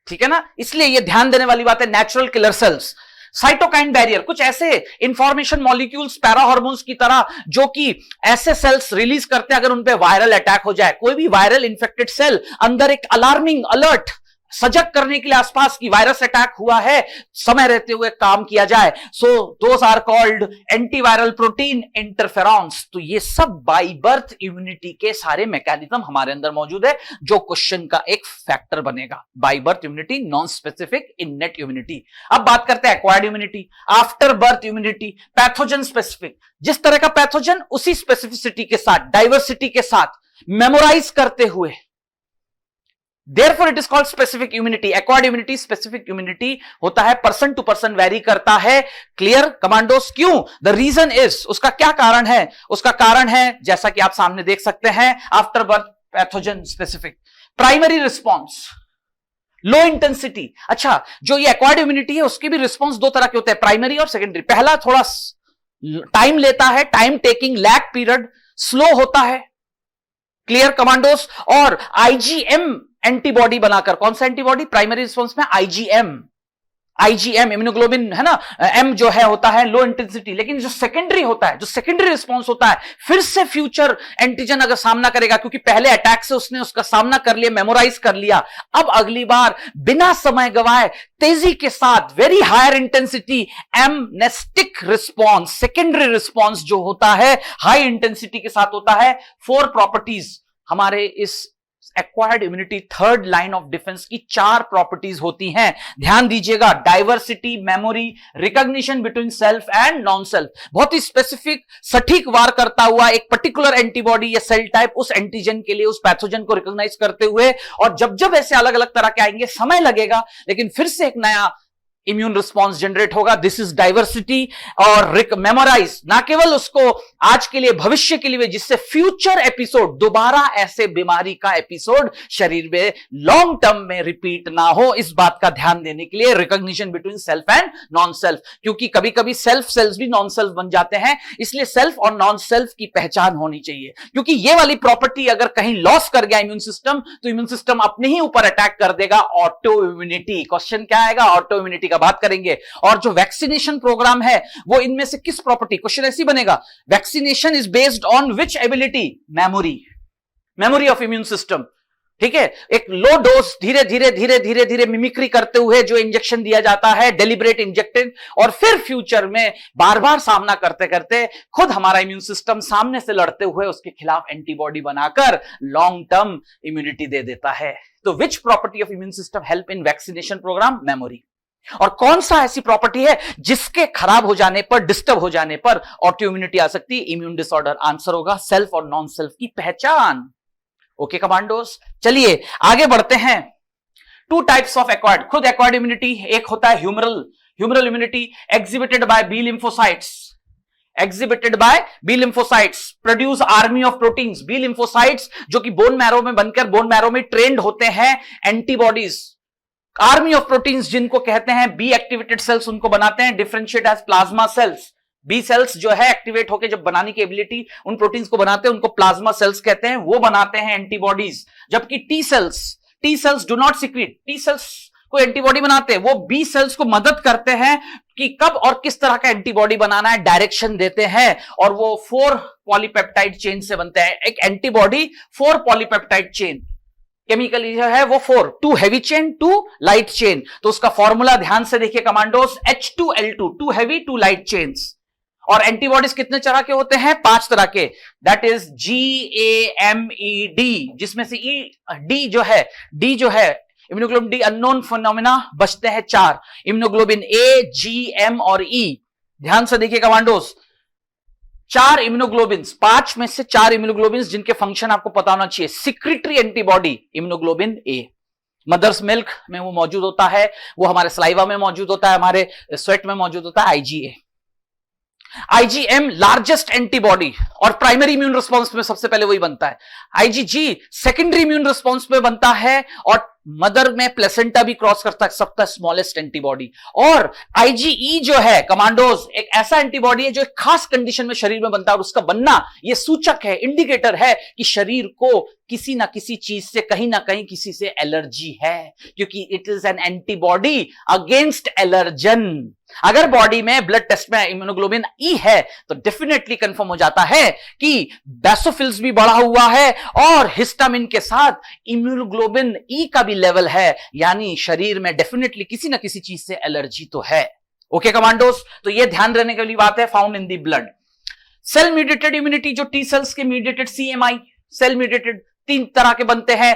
ठीक है ना। इसलिए ये ध्यान देने वाली बात है, natural killer sales. Cytokine barrier, कुछ ऐसे इंफॉर्मेशन मॉलिक्यूल्स पैरा हार्मोन्स की तरह जो कि ऐसे सेल्स रिलीज करते हैं अगर उन पे वायरल अटैक हो जाए। कोई भी वायरल इंफेक्टेड सेल अंदर एक अलार्मिंग अलर्ट सजग करने के लिए आसपास की वायरस अटैक हुआ है, समय रहते हुए काम किया जाए। So those are called antiviral protein interferons. तो ये सब बाई बर्थ इम्यूनिटी के सारे मैकेनिज्म हमारे अंदर मौजूद है जो क्वेश्चन का एक फैक्टर बनेगा। By birth immunity, non specific innate immunity. अब बात करते हैं acquired immunity, after birth immunity, pathogen specific. जिस तरह का पैथोजन उसी स्पेसिफिसिटी के साथ, डाइवर्सिटी के साथ मेमोराइज करते हुए, Therefore, it is called specific immunity. Acquired immunity, specific immunity होता है, पर्सन टू पर्सन वेरी करता है। Clear commandos? क्यों? द रीजन इज, उसका क्या कारण है? उसका कारण है जैसा कि आप सामने देख सकते हैं, after birth pathogen specific. Primary response, low intensity. अच्छा, जो ये एक्वायर्ड इम्यूनिटी है उसके भी रिस्पॉन्स दो तरह के होते हैं, प्राइमरी और सेकेंडरी। पहला थोड़ा टाइम लेता है, time taking, lag period, slow होता है। Clear commandos? और आईजीएम एंटीबॉडी बनाकर, कौन सा एंटीबॉडी? प्राइमरी रिस्पॉन्स में आईजीएम, इम्यूनोग्लोबिन है ना, एम जो है होता है लो इंटेंसिटी। लेकिन जो सेकेंडरी होता है, जो सेकेंडरी रिस्पॉन्स होता है, फिर से फ्यूचर एंटीजन अगर सामना करेगा, क्योंकि पहले अटैक से उसने उसका सामना कर लिया, मेमोराइज कर लिया, अब अगली बार बिना समय गवाए तेजी के साथ very higher intensity amnestic response, secondary response जो होता है हाई इंटेंसिटी के साथ होता है। 4 प्रॉपर्टीज हमारे इस acquired immunity third line of defence की 4 प्रॉपर्टीज होती हैं। ध्यान दीजिएगा, diversity, memory, recognition between self and non self. बहुत ही स्पेसिफिक, सटीक वार करता हुआ एक पर्टिकुलर एंटीबॉडी या सेल टाइप उस एंटीजन के लिए, उस पैथोजन को रिकॉग्नाइज करते हुए। और जब जब ऐसे अलग अलग तरह के आएंगे, समय लगेगा, लेकिन फिर से एक नया इम्यून रिस्पॉन्स जनरेट होगा। This is diversity. और मेमोराइज, ना केवल उसको आज के लिए, भविष्य के लिए, जिससे फ्यूचर एपिसोड, दोबारा ऐसे बीमारी का एपिसोड शरीर में लॉन्ग टर्म में रिपीट ना हो, इस बात का ध्यान देने के लिए recognition between self and non self. क्योंकि कभी कभी सेल्फ सेल्स भी नॉन सेल्फ बन जाते हैं, इसलिए सेल्फ और नॉन सेल्फ की पहचान होनी चाहिए। क्योंकि ये वाली प्रॉपर्टी अगर कहीं लॉस कर गया इम्यून सिस्टम, तो इम्यून सिस्टम अपने ही ऊपर अटैक कर देगा। Auto immunity. क्वेश्चन क्या आएगा? ऑटो इम्यूनिटी का बात करेंगे। और जो वैक्सीनेशन प्रोग्राम है वो इनमें से किस प्रॉपर्टी, क्वेश्चन ऐसी बनेगा, vaccination is based on which ability? Memory of immune system. ठीक है, एक लो डोज, धीरे धीरे मिमिक्री करते हुए जो इंजेक्शन दिया जाता है, डेलिब्रेट इंजेक्टेड, और फिर फ्यूचर में बार बार सामना करते करते खुद हमारा इम्यून सिस्टम सामने से लड़ते हुए उसके खिलाफ एंटीबॉडी बनाकर लॉन्ग टर्म इम्यूनिटी दे देता है। तो which property of immune system help in vaccination programme? Memory. और कौन सा ऐसी प्रॉपर्टी है जिसके खराब हो जाने पर, डिस्टर्ब हो जाने पर ऑटो इम्यूनिटी आ सकती है? Immune disorder. आंसर होगा सेल्फ और नॉन सेल्फ की पहचान। ओके कमांडोस, चलिए आगे बढ़ते हैं। 2 टाइप्स ऑफ एक्वायर्ड, खुद एक्वायर्ड इम्यूनिटी। एक होता है humoral immunity, exhibited by B lymphocytes. Produce army of proteins. B lymphocytes जो कि बोन मैरो में बनकर, बोन मैरो में ट्रेंड होते हैं एंटीबॉडीज। आर्मी ऑफ प्रोटीन्स जिनको कहते हैं बी एक्टिवेटेड सेल्स, उनको बनाते हैं, differentiate as plasma cells. B cells जो है एक्टिवेट होकर जब बनाने की एबिलिटी उन प्रोटीन्स को बनाते हैं, उनको प्लाज्मा सेल्स कहते हैं, वो बनाते हैं एंटीबॉडीज। जबकि T cells do not secret, T cells को एंटीबॉडी बनाते हैं, वो बी सेल्स को मदद करते हैं कि कब और किस तरह का एंटीबॉडी बनाना है, डायरेक्शन देते हैं, और वो 4 पॉलीपेप्टाइड चेन से बनते हैं। एक एंटीबॉडी 4 पॉलीपेप्टाइड चेन, केमिकली जो है वो 4, 2 हैवी चेन, 2 लाइट चेन। तो उसका फॉर्मूला ध्यान से देखिए commandos, H2L2, 2 heavy 2 light chains. और एंटीबॉडीज कितने तरह के होते हैं? 5 तरह के, दैट इज GAMED, जिसमें से डी जो है इम्यूनोग्लोबिन डी अननोन फिनोमेना बचते हैं 4, इम्यूनोग्लोबिन A, G, M और E। ध्यान से देखिए कमांडोस, 4 इम्यूनोग्लोबिन्स, 5 में से 4 इम्यूनोग्लोबिन्स जिनके फंक्शन आपको पता होना चाहिए। सिक्रेटरी एंटीबॉडी इम्यूनोग्लोबिन ए, मदर्स मिल्क में वो मौजूद होता है, वो हमारे सलाइवा में मौजूद होता है, हमारे स्वेट में मौजूद होता है IgA। IgM लार्जेस्ट एंटीबॉडी और प्राइमरी इम्यून रिस्पॉन्स में सबसे पहले वही बनता है। IgG सेकेंडरी इम्यून रिस्पॉन्स में बनता है और मदर में प्लेसेंटा भी क्रॉस करता है, सबका स्मॉलेस्ट एंटीबॉडी। और IgE जो है कमांडोज एक ऐसा एंटीबॉडी है जो एक खास कंडीशन में शरीर में बनता है, और उसका बनना यह सूचक है, इंडिकेटर है कि शरीर को किसी ना किसी चीज से, कहीं ना कहीं किसी से एलर्जी है, क्योंकि it is an antibody against allergen. अगर बॉडी में ब्लड टेस्ट में इम्यूनोग्लोबिन ई है तो डेफिनेटली कंफर्म हो जाता है कि बेसोफिल्स भी बढ़ा हुआ है और हिस्टामिन के साथ इम्यूनोग्लोबिन ई का भी लेवल है, यानी शरीर में डेफिनेटली किसी ना किसी चीज से एलर्जी तो है। ओके कमांडोस, तो यह ध्यान रखने वाली बात है। Found in the blood cell mediated immunity, जो टी सेल्स के मीडिएटेड CMI सेल मीडिएटेड 3 तरह के बनते हैं,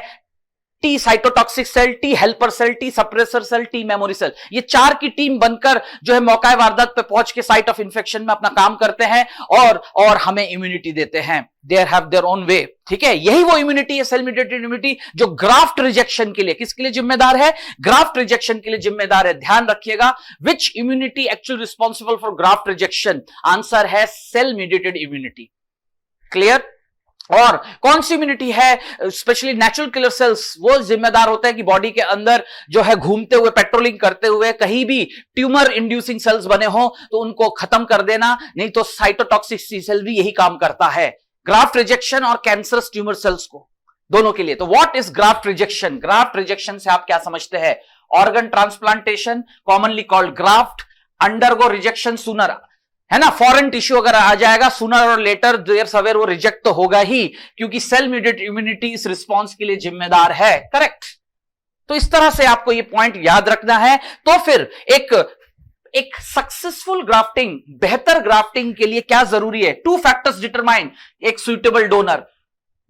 T cytotoxic cell, T helper cell, T suppressor cell, T memory cell. ये 4 की टीम बनकर जो है मौका वारदात पे पहुंच के साइट ऑफ इंफेक्शन में अपना काम करते हैं और हमें इम्यूनिटी देते हैं। There have their own way, ठीक है। यही वो इम्यूनिटी है, सेल मीडिएटेड इम्यूनिटी, जो ग्राफ्ट रिजेक्शन के लिए, किसके लिए जिम्मेदार है? ग्राफ्ट रिजेक्शन के लिए जिम्मेदार है। ध्यान रखिएगा, which immunity actually responsible for graft rejection? Answer है सेल मीडिएटेड इम्यूनिटी। क्लियर? और कौन सी इम्यूनिटी है? स्पेशली नेचुरल किलर सेल्स, वो जिम्मेदार होता है कि बॉडी के अंदर जो है घूमते हुए, पेट्रोलिंग करते हुए कहीं भी ट्यूमर इंड्यूसिंग सेल्स बने हो तो उनको खत्म कर देना, नहीं तो साइटोटॉक्सिक सेल भी यही काम करता है, ग्राफ्ट रिजेक्शन और कैंसरस ट्यूमर सेल्स को, दोनों के लिए। तो what is graft rejection? Graft rejection से आप क्या समझते हैं? Organ transplantation, commonly called graft, undergo rejection sooner, है ना। फॉरेन टिश्यू अगर आ जाएगा सूनर और लेटर देयर सवेर वो रिजेक्ट तो होगा ही, क्योंकि सेल मीडिएटेड इम्यूनिटी इस रिस्पॉन्स के लिए जिम्मेदार है। करेक्ट? तो इस तरह से आपको ये पॉइंट याद रखना है। तो फिर एक सक्सेसफुल ग्राफ्टिंग, बेहतर ग्राफ्टिंग के लिए क्या जरूरी है? 2 फैक्टर्स डिटरमाइन एक सुइटेबल डोनर।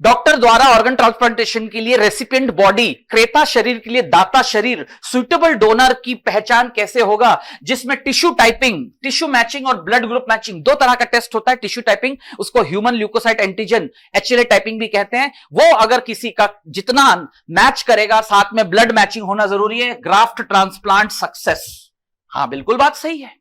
डॉक्टर द्वारा ऑर्गन ट्रांसप्लांटेशन के लिए रेसिपिएंट बॉडी, क्रेता शरीर के लिए दाता शरीर, सुइटेबल डोनर की पहचान कैसे होगा? जिसमें टिश्यू टाइपिंग, टिश्यू मैचिंग और ब्लड ग्रुप मैचिंग, 2 तरह का टेस्ट होता है। टिश्यू टाइपिंग, उसको human leukocyte antigen HLA typing भी कहते हैं। वो अगर किसी का जितना मैच करेगा, साथ में ब्लड मैचिंग होना जरूरी है, ग्राफ्ट ट्रांसप्लांट सक्सेस। हाँ बिल्कुल बात सही है,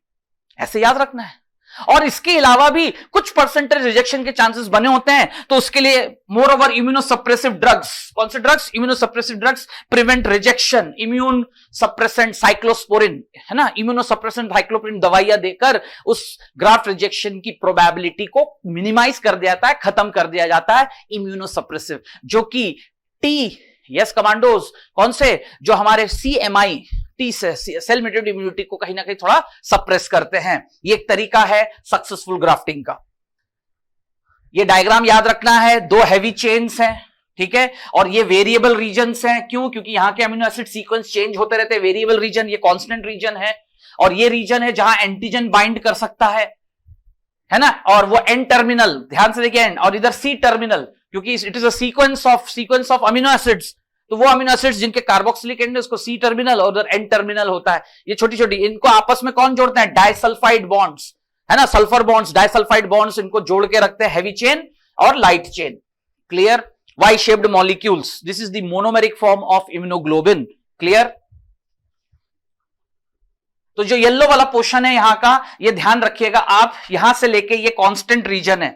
ऐसे याद रखना है। और इसके अलावा भी कुछ परसेंटेज रिजेक्शन के चांसेस बने होते हैं, तो उसके लिए मोर ओवर इम्यूनोसप्रेसिव ड्रग्स। कौन से drugs? Immunosuppressive drugs prevent rejection. Immune suppressant cyclosporin, है ना, इम्यूनोसप्रेसेंट साइक्लोस्पोरिन दवाइयां देकर उस ग्राफ्ट रिजेक्शन की प्रोबेबिलिटी को मिनिमाइज कर दिया जाता है, खत्म कर दिया जाता है। इम्यूनोसप्रेसिव, जो कि टी, यस कमांडोज, कौन से? जो हमारे CMI टी से सेल मीडिएटेड इम्यूनिटी को कहीं ना कहीं थोड़ा सप्रेस करते हैं। ये एक तरीका है सक्सेसफुल ग्राफ्टिंग का। ये डायग्राम याद रखना है, 2 हैवी चेन्स हैं, ठीक है, और ये वेरिएबल रीजन्स हैं। क्यों? क्योंकि यहां के अमीनो एसिड सीक्वेंस चेंज होते रहते हैं। वेरिएबल रीजन, ये कांस्टेंट रीजन है, और ये रीजन है जहां एंटीजन बाइंड कर सकता है ना, और वो एन टर्मिनल, ध्यान से देखिए, एन, और इधर C टर्मिनल, क्योंकि it is a sequence of amino acids. तो वो अमीनो एसिड्स जिनके कार्बोक्सिलिक एंड है उसको C टर्मिनल और उधर N टर्मिनल होता है। ये छोटी छोटी, इनको आपस में कौन जोड़ते हैं? डाइसल्फाइड बॉन्ड्स, है ना, सल्फर बॉन्ड्स, डाइसल्फाइड बॉन्ड्स, इनको जोड़ के रखते हैं हैवी चेन और light chain. Clear? Y shaped molecules, this is the monomeric form of immunoglobin. Clear? तो जो येलो वाला पोर्शन है यहां का, ये ध्यान रखिएगा आप, यहां से लेके ये कांस्टेंट रीजन है,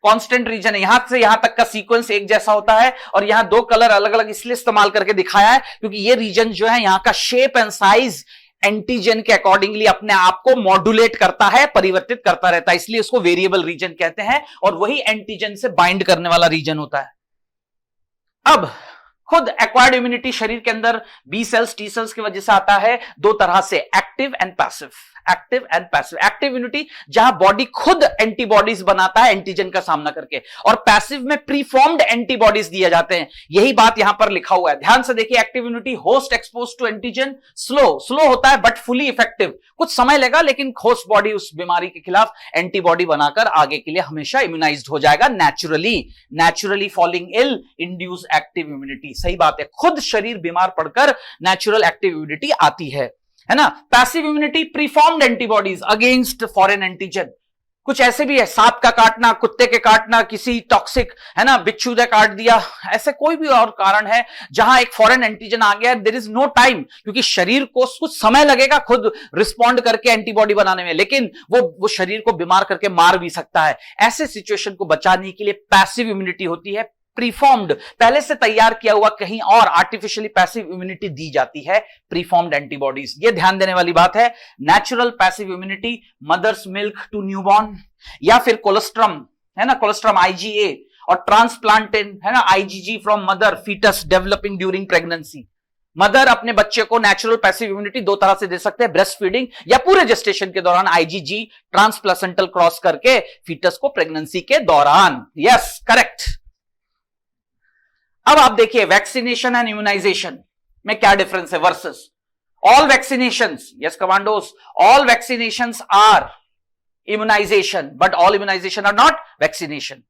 कांस्टेंट रीजन है, यहां से यहां तक का सीक्वेंस एक जैसा होता है। और यहां 2 कलर अलग अलग इसलिए इस्तेमाल करके दिखाया है क्योंकि ये रीजन जो है यहां का शेप एंड साइज एंटीजन के अकॉर्डिंगली अपने आप को मॉड्यूलेट करता है, परिवर्तित करता रहता है, इसलिए उसको वेरिएबल रीजन कहते हैं, और वही एंटीजन से बाइंड करने वाला रीजन होता है। अब खुद एक्वायर्ड इम्यूनिटी शरीर के अंदर बी सेल्स, टी सेल्स की वजह से आता है 2 तरह से, active and passive. Active and passive. Active immunity जहां बॉडी खुद एंटीबॉडीज बनाता है एंटीजन का सामना करके, और पैसिव में प्रीफॉर्म्ड एंटीबॉडीज दिए जाते हैं। यही बात यहां पर लिखा हुआ है, ध्यान से देखिए। Active immunity, host expose to antigen, slow होता है बट फुली इफेक्टिव। कुछ समय लेगा लेकिन होस्ट बॉडी उस बीमारी के खिलाफ एंटीबॉडी बनाकर आगे के लिए हमेशा इम्यूनाइज्ड हो जाएगा नेचुरली फॉलिंग इल इंड्यूस एक्टिव इम्यूनिटी। सही बात है, खुद शरीर बीमार पड़कर नेचुरल एक्टिव इम्यूनिटी आती है ना। Passive immunity, preformed antibodies against foreign antigen. कुछ ऐसे भी है, सांप का काटना, कुत्ते के काटना, किसी टॉक्सिक, है ना, बिच्छू ने काट दिया, ऐसे कोई भी और कारण है जहां एक फॉरेन एंटीजन आ गया, देयर इज नो टाइम, क्योंकि शरीर को कुछ समय लगेगा खुद रिस्पॉन्ड करके एंटीबॉडी बनाने में, लेकिन वो शरीर को बीमार करके मार भी सकता है। ऐसे सिचुएशन को बचाने के लिए पैसिव इम्यूनिटी होती है। प्रीफॉर्म्ड, पहले से तैयार किया हुआ कहीं और आर्टिफिशियली पैसिव इम्यूनिटी दी जाती है, प्रीफॉर्म्ड एंटीबॉडीज। ये ध्यान देने वाली बात है। Natural passive immunity, mother's milk to newborn, या फिर कोलेस्ट्रम, है ना, कोलेस्ट्रम IgA, और ट्रांसप्लांटेड, है ना, IgG from mother foetus developing during pregnancy. Mother अपने बच्चे को नेचुरल पैसिव इम्यूनिटी दो तरह से दे सकते हैं, ब्रेस्ट फीडिंग या पूरे जेस्टेशन के दौरान आईजीजी ट्रांसप्लेसेंटल क्रॉस करके फीटस को प्रेगनेंसी के दौरान। Yes, correct. अब आप देखिए वैक्सीनेशन एंड इम्यूनाइजेशन में क्या डिफरेंस है versus all vaccinations. Yes commandos, all vaccinations are immunisation but all immunisation are not vaccination.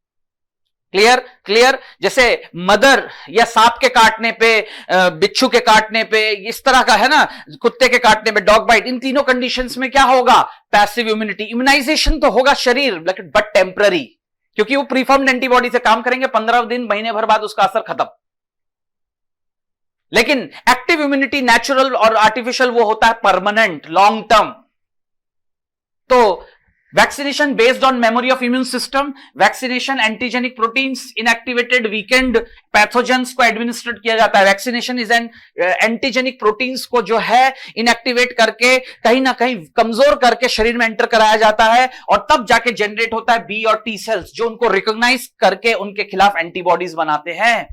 Clear clear. जैसे मदर या सांप के काटने पे, बिच्छू के काटने पे, इस तरह का है ना, कुत्ते के काटने पे, डॉग बाइट, इन तीनों कंडीशंस में क्या होगा, पैसिव इम्यूनिटी। इम्यूनाइजेशन तो होगा शरीर बट टेम्पररी, क्योंकि वो प्रीफॉर्म्ड एंटीबॉडी से काम करेंगे, 15 दिन महीने भर बाद उसका असर खत्म। लेकिन एक्टिव इम्यूनिटी नेचुरल और आर्टिफिशियल वो होता है परमानेंट, लॉन्ग टर्म। तो vaccination based on memory of immune system, vaccination antigenic proteins, inactivated weekend pathogens को एडमिनिस्ट्रेट किया जाता है। Vaccination is an antigenic proteins को जो है इनएक्टिवेट करके कहीं ना कहीं कमजोर करके शरीर में एंटर कराया जाता है और तब जाके जनरेट होता है बी और टी सेल्स, जो उनको रिकॉग्नाइज करके उनके खिलाफ एंटीबॉडीज बनाते हैं।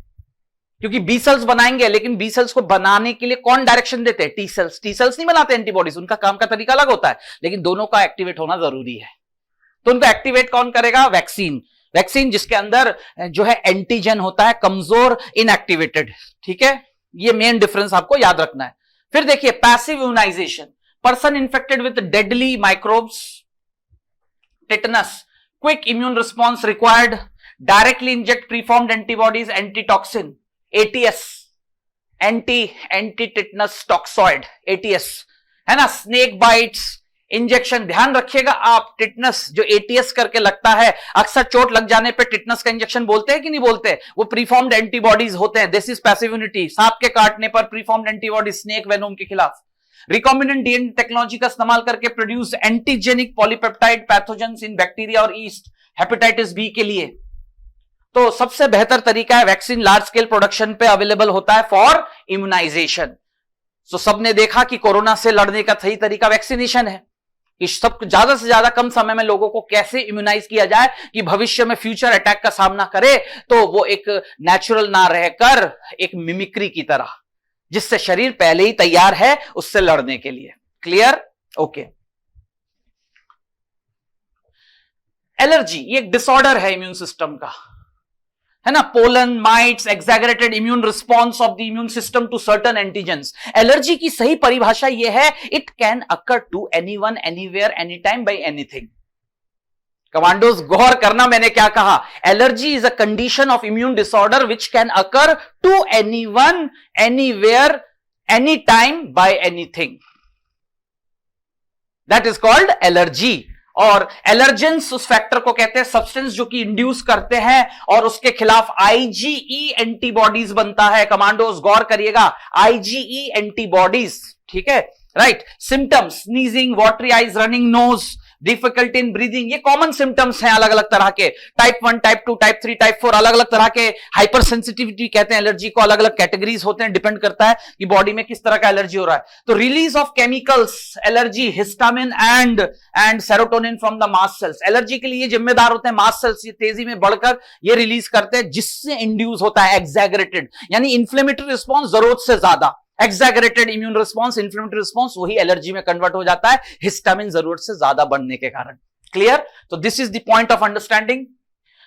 क्योंकि बी सेल्स बनाएंगे, लेकिन बी सेल्स को बनाने के लिए कौन डायरेक्शन देते हैं, टी सेल्स। टी सेल्स नहीं बनाते एंटीबॉडीज, उनका काम का तरीका अलग होता है, लेकिन दोनों का एक्टिवेट होना जरूरी है। तो उनको एक्टिवेट कौन करेगा, वैक्सीन। वैक्सीन जिसके अंदर जो है एंटीजन होता है, कमजोर, इनएक्टिवेटेड। ठीक है, ये मेन डिफरेंस आपको याद रखना है। फिर देखिए passive immunisation, person infected with deadly microbes, tetanus, quick immune response required, directly inject preformed antibodies, antitoxin, ATS, anti tetanus toxoid, ATS है ना, स्नेक बाइट्स, इंजेक्शन। ध्यान रखिएगा आप, टिटनस जो एटीएस करके लगता है, अक्सर चोट लग जाने पे टिटनस का इंजेक्शन बोलते हैं कि नहीं बोलते, वो प्रीफॉर्म्ड एंटीबॉडीज होते हैं। This is passive immunity. सांप के काटने पर प्रीफॉर्म्ड एंटीबॉडी स्नेक वेनोम के खिलाफ। रिकॉम्बिनेंट डीएनए टेक्नोलॉजी का इस्तेमाल करके प्रोड्यूस एंटीजेनिक पॉलीपेप्टाइड पैथोजेंस इन बैक्टीरिया और ईस्ट, हेपेटाइटिस बी के लिए। तो सबसे बेहतर तरीका है वैक्सीन लार्ज स्केल प्रोडक्शन पे अवेलेबल होता है फॉर इम्यूनाइजेशन। तो सबने देखा कि कोरोना से लड़ने का सही तरीका वैक्सीनेशन है, कि सब ज्यादा से ज्यादा कम समय में लोगों को कैसे इम्यूनाइज किया जाए कि भविष्य में फ्यूचर अटैक का सामना करे तो वो एक नेचुरल ना रहकर एक मिमिक्री की तरह, जिससे शरीर पहले ही तैयार है उससे लड़ने के लिए। Clear, okay. एलर्जी ये एक डिसऑर्डर है इम्यून सिस्टम का, है ना, pollen, mites, exaggerated immune response of the immune system to certain antigens. Allergy की सही परिभाषा यह है, it can occur to anyone, anywhere, any time, by anything. Commandos गौर करना मैंने क्या कहा, allergy is a condition of immune disorder which can occur to anyone, anywhere, any time, by anything. That is called allergy. और allergens उस factor को कहते हैं, सब्सटेंस जो कि इंड्यूस करते हैं और उसके खिलाफ आईजीई एंटीबॉडीज बनता है। कमांडोज गौर करिएगा, आईजीई एंटीबॉडीज, ठीक है, right. Symptoms, sneezing, watery eyes, running nose, difficulty in breathing, ये कॉमन सिम्टम्स हैं अलग अलग तरह के। टाइप 1, टाइप 2, टाइप 3, टाइप 4, अलग अलग तरह के। हाइपर सेंसिटिविटी कहते हैं एलर्जी को, अलग अलग कैटेगरीज होते हैं, डिपेंड करता है कि बॉडी में किस तरह का एलर्जी हो रहा है। तो release of chemicals, allergy, histamine and serotonin from the mast cells. Allergy के लिए जिम्मेदार होते हैं मास्ट सेल्स, ये तेजी में बढ़कर ये रिलीज करते हैं, जिससे इंड्यूस होता है एक्सैगरेटेड, यानी इन्फ्लेमेटरी रिस्पॉन्स जरूरत से ज्यादा। एक्सैगरेटेड इम्यून रिस्पॉन्स, इन्फ्लेमेटरी रिस्पॉन्स वही एलर्जी में कन्वर्ट हो जाता है, हिस्टामिन जरूरत से ज्यादा बढ़ने के कारण। क्लियर, तो this is the point of understanding,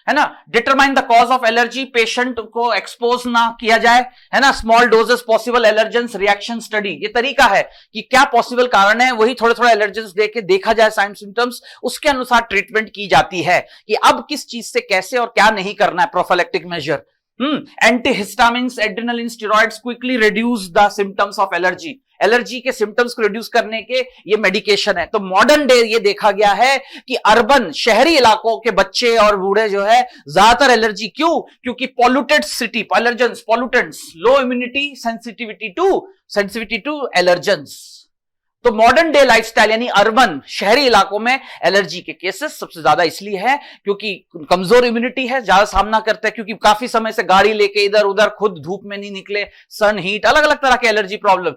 है ना। Determine the cause of allergy, patient को एक्सपोज ना किया जाए, है ना। Small doses possible allergens reaction study, ये तरीका है कि क्या पॉसिबल कारण है, वही थोड़े थोड़े एलर्जेंस देके देखा जाए साइन सिम्टम्स, उसके अनुसार ट्रीटमेंट की जाती है कि अब किस चीज से कैसे और क्या नहीं करना है, prophylactic measure. Antihistamines, adrenaline, steroids quickly reduce the symptoms of allergy. Allergy के सिम्टम्स को रिड्यूस करने के ये मेडिकेशन है। तो मॉडर्न डे ये देखा गया है कि अर्बन, शहरी इलाकों के बच्चे और बूढ़े जो है ज्यादातर एलर्जी, क्यों, क्योंकि polluted city, allergens, pollutants, low immunity, sensitivity to allergens. तो मॉडर्न डे लाइफस्टाइल यानी अर्बन, शहरी इलाकों में एलर्जी के केसेस सबसे ज्यादा इसलिए है क्योंकि कमजोर इम्यूनिटी है, ज्यादा सामना करते हैं, क्योंकि काफी समय से गाड़ी लेके इधर उधर, खुद धूप में नहीं निकले, सन हीट, अलग अलग तरह के एलर्जी प्रॉब्लम,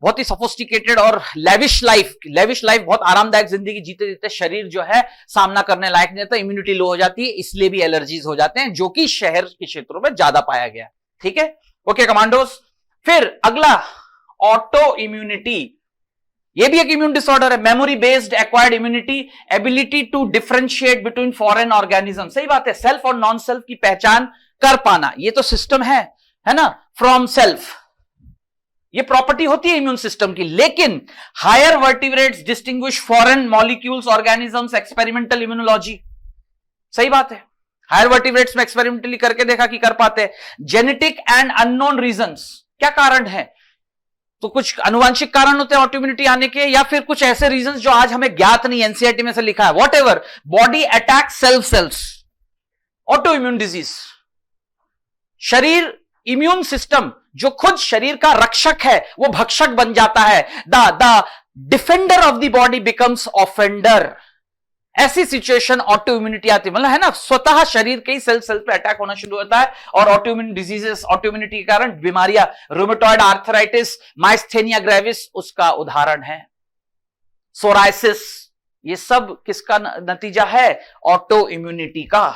बहुत ही सोफिस्टिकेटेड और लेविश लाइफ बहुत आरामदायक जिंदगी जीते जीते शरीर जो है सामना करने लायक नहीं रहता, इम्यूनिटी लो हो जाती है, इसलिए भी एलर्जीज हो जाते हैं, जो कि शहर के क्षेत्रों में ज्यादा पाया गया। ठीक है, ओके कमांडोज। फिर अगला ऑटो इम्यूनिटी, ये भी एक इम्यून डिसऑर्डर है। Memory based acquired immunity, ability to differentiate between foreign organism, सही बात है, सेल्फ और नॉन सेल्फ की पहचान कर पाना, ये तो सिस्टम है ना, फ्रॉम सेल्फ, ये प्रॉपर्टी होती है इम्यून सिस्टम की। लेकिन higher vertebrates distinguish foreign molecules organisms, experimental immunology, सही बात है, हायर वर्टिब्रेट्स में एक्सपेरिमेंटली करके देखा कि कर पाते हैं। जेनेटिक एंड अननोन रीजंस, क्या कारण है, तो कुछ आनुवंशिक कारण होते हैं ऑटोइम्यूनिटी आने के, या फिर कुछ ऐसे रीजंस जो आज हमें ज्ञात नहीं, एनसीईआरटी में से लिखा है, whatever, body attack self cells, autoimmune disease. शरीर, इम्यून सिस्टम जो खुद शरीर का रक्षक है वो भक्षक बन जाता है, the defender of the body becomes offender. ऐसी सिचुएशन ऑटो इम्यूनिटी आती है, मतलब है ना, स्वतः शरीर के ही सेल पे अटैक होना शुरू होता है, और auto immune diseases, auto immunity के कारण बीमारियां, रूमेटॉइड आर्थराइटिस, माइस्थेनिया ग्रेविस उसका उदाहरण है, सोराइसिस, ये सब किसका नतीजा है, ऑटो इम्यूनिटी का।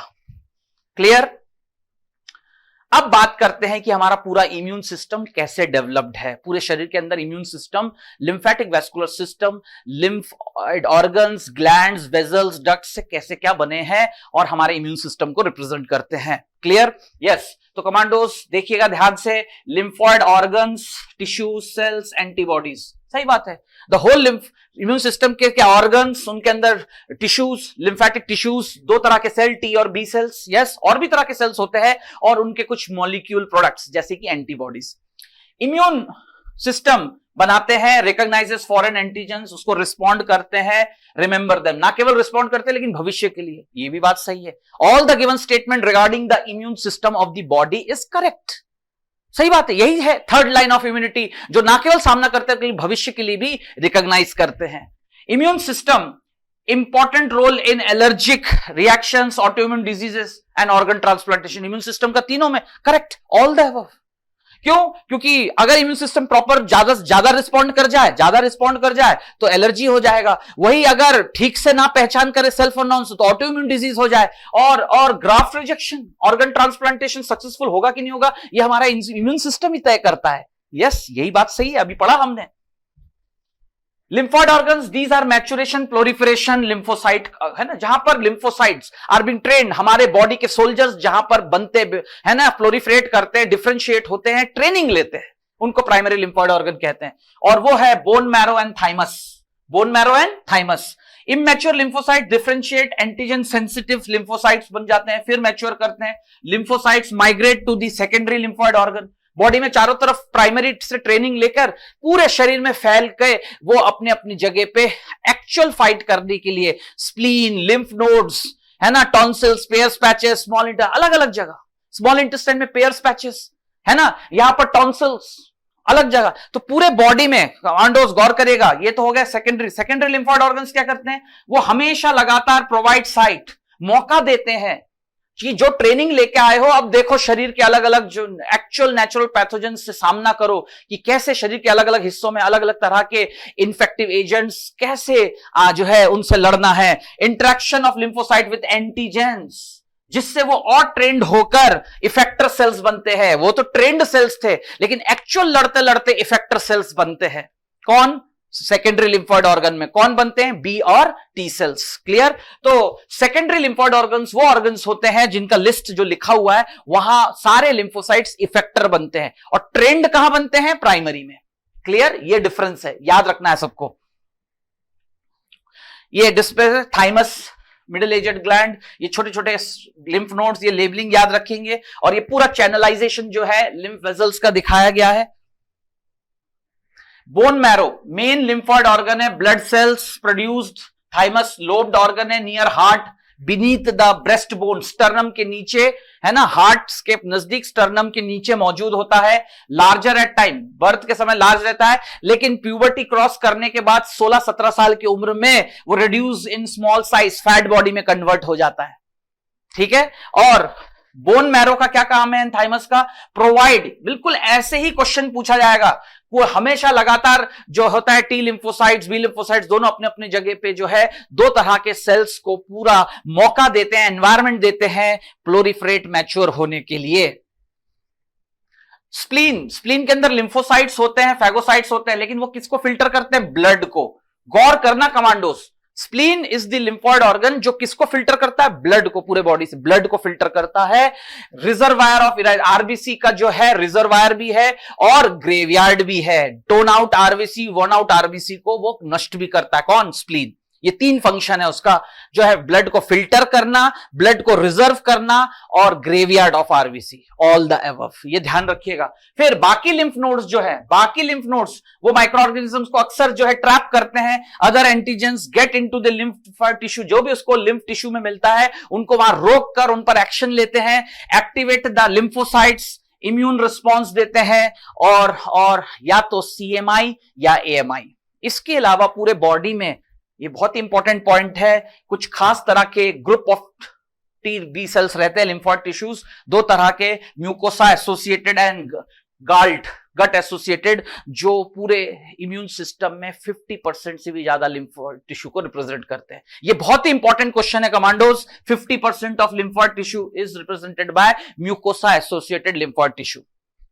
क्लियर। अब बात करते हैं कि हमारा पूरा इम्यून सिस्टम कैसे डेवलप्ड है। पूरे शरीर के अंदर immune system, lymphatic vascular system, lymphoid organs, glands, vessels, ducts से कैसे क्या बने हैं और हमारे इम्यून सिस्टम को रिप्रेजेंट करते हैं। Clear, yes. तो कमांडोज देखिएगा ध्यान से, lymphoid organs, tissues, cells, antibodies, सही बात है, द होल इम्यून सिस्टम के क्या ऑर्गन्स, उनके अंदर टिश्यूज, लिम्फेटिक टिश्यूज, दो तरह के सेल, टी और बी सेल्स, यस, और भी तरह के सेल्स होते हैं, और उनके कुछ मॉलिक्यूल प्रोडक्ट्स जैसे कि एंटीबॉडीज। इम्यून सिस्टम बनाते हैं, रिकॉग्नाइजेस फॉरेन एंटीजेंस, उसको रिस्पॉन्ड करते हैं, रिमेंबर देम, ना केवल रिस्पॉन्ड करते हैं लेकिन भविष्य के लिए, ये भी बात सही है। All the given statement regarding the immune system of the body is correct, सही बात है, यही है थर्ड लाइन ऑफ इम्यूनिटी, जो ना केवल सामना करते हैं बल्कि भविष्य के लिए भी रिकॉग्नाइज करते हैं। Immune system important role in allergic reactions, autoimmune diseases and organ transplantation. Immune system का तीनों में करेक्ट, ऑल द अबव। क्यों? क्योंकि अगर इम्यून सिस्टम प्रॉपर ज्यादा रिस्पॉन्ड कर जाए तो एलर्जी हो जाएगा, वही अगर ठीक से ना पहचान करे सेल्फ और नॉन से तो ऑटो इम्यून डिजीज हो जाए, और graft rejection, organ transplantation successful होगा कि नहीं होगा ये हमारा इम्यून सिस्टम ही तय करता है। यस, यही बात सही है, अभी पढ़ा हमने। Lymphoid organs, these are maturation, proliferation, lymphocyte, है ना, जहां पर लिम्फोसाइट्स आर बीइंग ट्रेन्ड, हमारे बॉडी के सोल्जर्स जहां पर बनते है ना, प्लोरिफरेट करते हैं, डिफरेंशिएट होते हैं, ट्रेनिंग लेते हैं, उनको प्राइमरी लिम्फॉइड ऑर्गन कहते हैं। और वो है bone marrow and thymus, bone marrow and thymus. Immature lymphocyte differentiate, antigen sensitive lymphocytes बन जाते हैं, फिर मैच्योर करते हैं, lymphocytes migrate to the secondary lymphoid organ. Body में चारों तरफ प्राइमरी से ट्रेनिंग लेकर पूरे शरीर में फैल के वो अपने अपनी जगह पे एक्चुअल फाइट करने के लिए स्प्लीन, लिम्फ नोड्स, है ना, टॉन्सिल्स, पेयर्स पैचेस, स्मॉल अलग अलग जगह, स्मॉल इंटेस्टाइन में पेयर्स पैचेस, है ना, यहां पर टॉन्सिल्स अलग जगह। तो पूरे बॉडी में कमांडोज गौर करेगा, ये तो हो गया सेकेंडरी लिम्फॉइड ऑर्गन्स क्या करते हैं, वो हमेशा लगातार प्रोवाइड साइट, मौका देते हैं कि जो ट्रेनिंग लेके आए हो, अब देखो शरीर के अलग अलग जो एक्चुअल नेचुरल पैथोजन से सामना करो, कि कैसे शरीर के अलग अलग हिस्सों में अलग अलग तरह के इन्फेक्टिव एजेंट्स कैसे जो है उनसे लड़ना है। Interaction of lymphocyte with antigens, जिससे वो और ट्रेंड होकर इफेक्टर सेल्स बनते हैं। वो तो ट्रेंड सेल्स थे, लेकिन एक्चुअल लड़ते लड़ते इफेक्टर सेल्स बनते हैं। कौन? सेकेंडरी लिम्फॉइड ऑर्गन में कौन बनते हैं? बी और टी सेल्स। क्लियर? तो सेकेंडरी लिम्फॉइड ऑर्गन्स वो ऑर्गन्स होते हैं जिनका लिस्ट जो लिखा हुआ है वहां सारे लिम्फोसाइट्स इफेक्टर बनते हैं, और ट्रेंड कहां बनते हैं? प्राइमरी में। क्लियर? ये डिफरेंस है, याद रखना है सबको। ये display thymus, middle aged gland, ये छोटे छोटे लिम्फ नोड्स, ये लेबलिंग याद रखेंगे, और ये पूरा चैनलाइजेशन जो है लिम्फ वेजल्स का दिखाया गया है। Bone marrow main lymphoid organ है, blood cells produced. Thymus lobed organ है, near heart, beneath the breast bone, sternum के नीचे, है ना, हार्ट के नजदीक स्टर्नम के नीचे मौजूद होता है। लार्जर एट टाइम, बर्थ के समय लार्ज रहता है, लेकिन प्यूबर्टी क्रॉस करने के बाद 16-17 साल की उम्र में वो reduce in small size fat body में कन्वर्ट हो जाता है। ठीक है? और बोन मैरो का क्या काम है थाइमस का? प्रोवाइड, बिल्कुल ऐसे ही क्वेश्चन पूछा जाएगा, वो हमेशा लगातार जो होता है टी लिम्फोसाइट्स, बी लिम्फोसाइट्स दोनों अपने अपने जगह पे जो है दो तरह के सेल्स को पूरा मौका देते हैं, एनवायरमेंट देते हैं प्लोरिफरेट मैच्योर होने के लिए। स्प्लीन के अंदर लिम्फोसाइट्स होते हैं, फैगोसाइट्स होते हैं, लेकिन वो किसको फिल्टर करते हैं? ब्लड को। गौर करना commandos, spleen is the lymphoid organ जो किसको फिल्टर करता है? ब्लड को, पूरे बॉडी से ब्लड को फिल्टर करता है। रिजर्वायर ऑफ आरबीसी का जो है रिजर्वायर भी है और ग्रेवयार्ड भी है। Tone out RBC, one out RBC को वो नष्ट भी करता है। कौन? स्प्लीन। ये 3 फंक्शन है उसका, जो है ब्लड को फिल्टर करना, ब्लड को रिजर्व करना और graveyard of RBC. All the above, ये ध्यान रखिएगा। फिर बाकी लिम्फ नोड्स जो है, बाकी लिम्फ नोड्स वो माइक्रो ऑर्गेनिजम्स को अक्सर जो है ट्रैप करते हैं। Other antigens get into the lymph tissue, जो भी उसको लिम्फ टिश्यू में मिलता है उनको वहां रोक कर उन पर एक्शन लेते हैं, activate the lymphocytes, immune response देते हैं, और या तो सीएमआई या एएमआई। इसके अलावा पूरे बॉडी में, ये बहुत ही इंपॉर्टेंट पॉइंट है, कुछ खास तरह के group of T B cells रहते हैं लिम्फोइड टिश्यूज, 2 तरह के, mucosa associated and gut associated, जो पूरे इम्यून सिस्टम में 50% से भी ज्यादा लिम्फोइड टिश्यू को रिप्रेजेंट करते हैं। ये बहुत ही इंपॉर्टेंट क्वेश्चन है commandos. 50% of lymphoid tissue is represented by mucosa associated lymphoid tissue.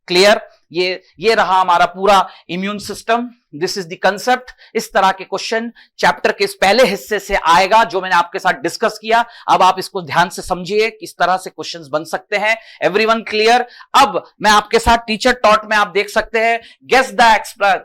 Clear? ये रहा हमारा पूरा immune system. This is the concept. इस तरह के क्वेश्चन चैप्टर के इस पहले हिस्से से आएगा जो मैंने आपके साथ डिस्कस किया। अब आप इसको ध्यान से समझिए, किस तरह से क्वेश्चंस बन सकते हैं। Everyone clear? अब मैं आपके साथ टीचर टॉट में आप देख सकते हैं, गेस द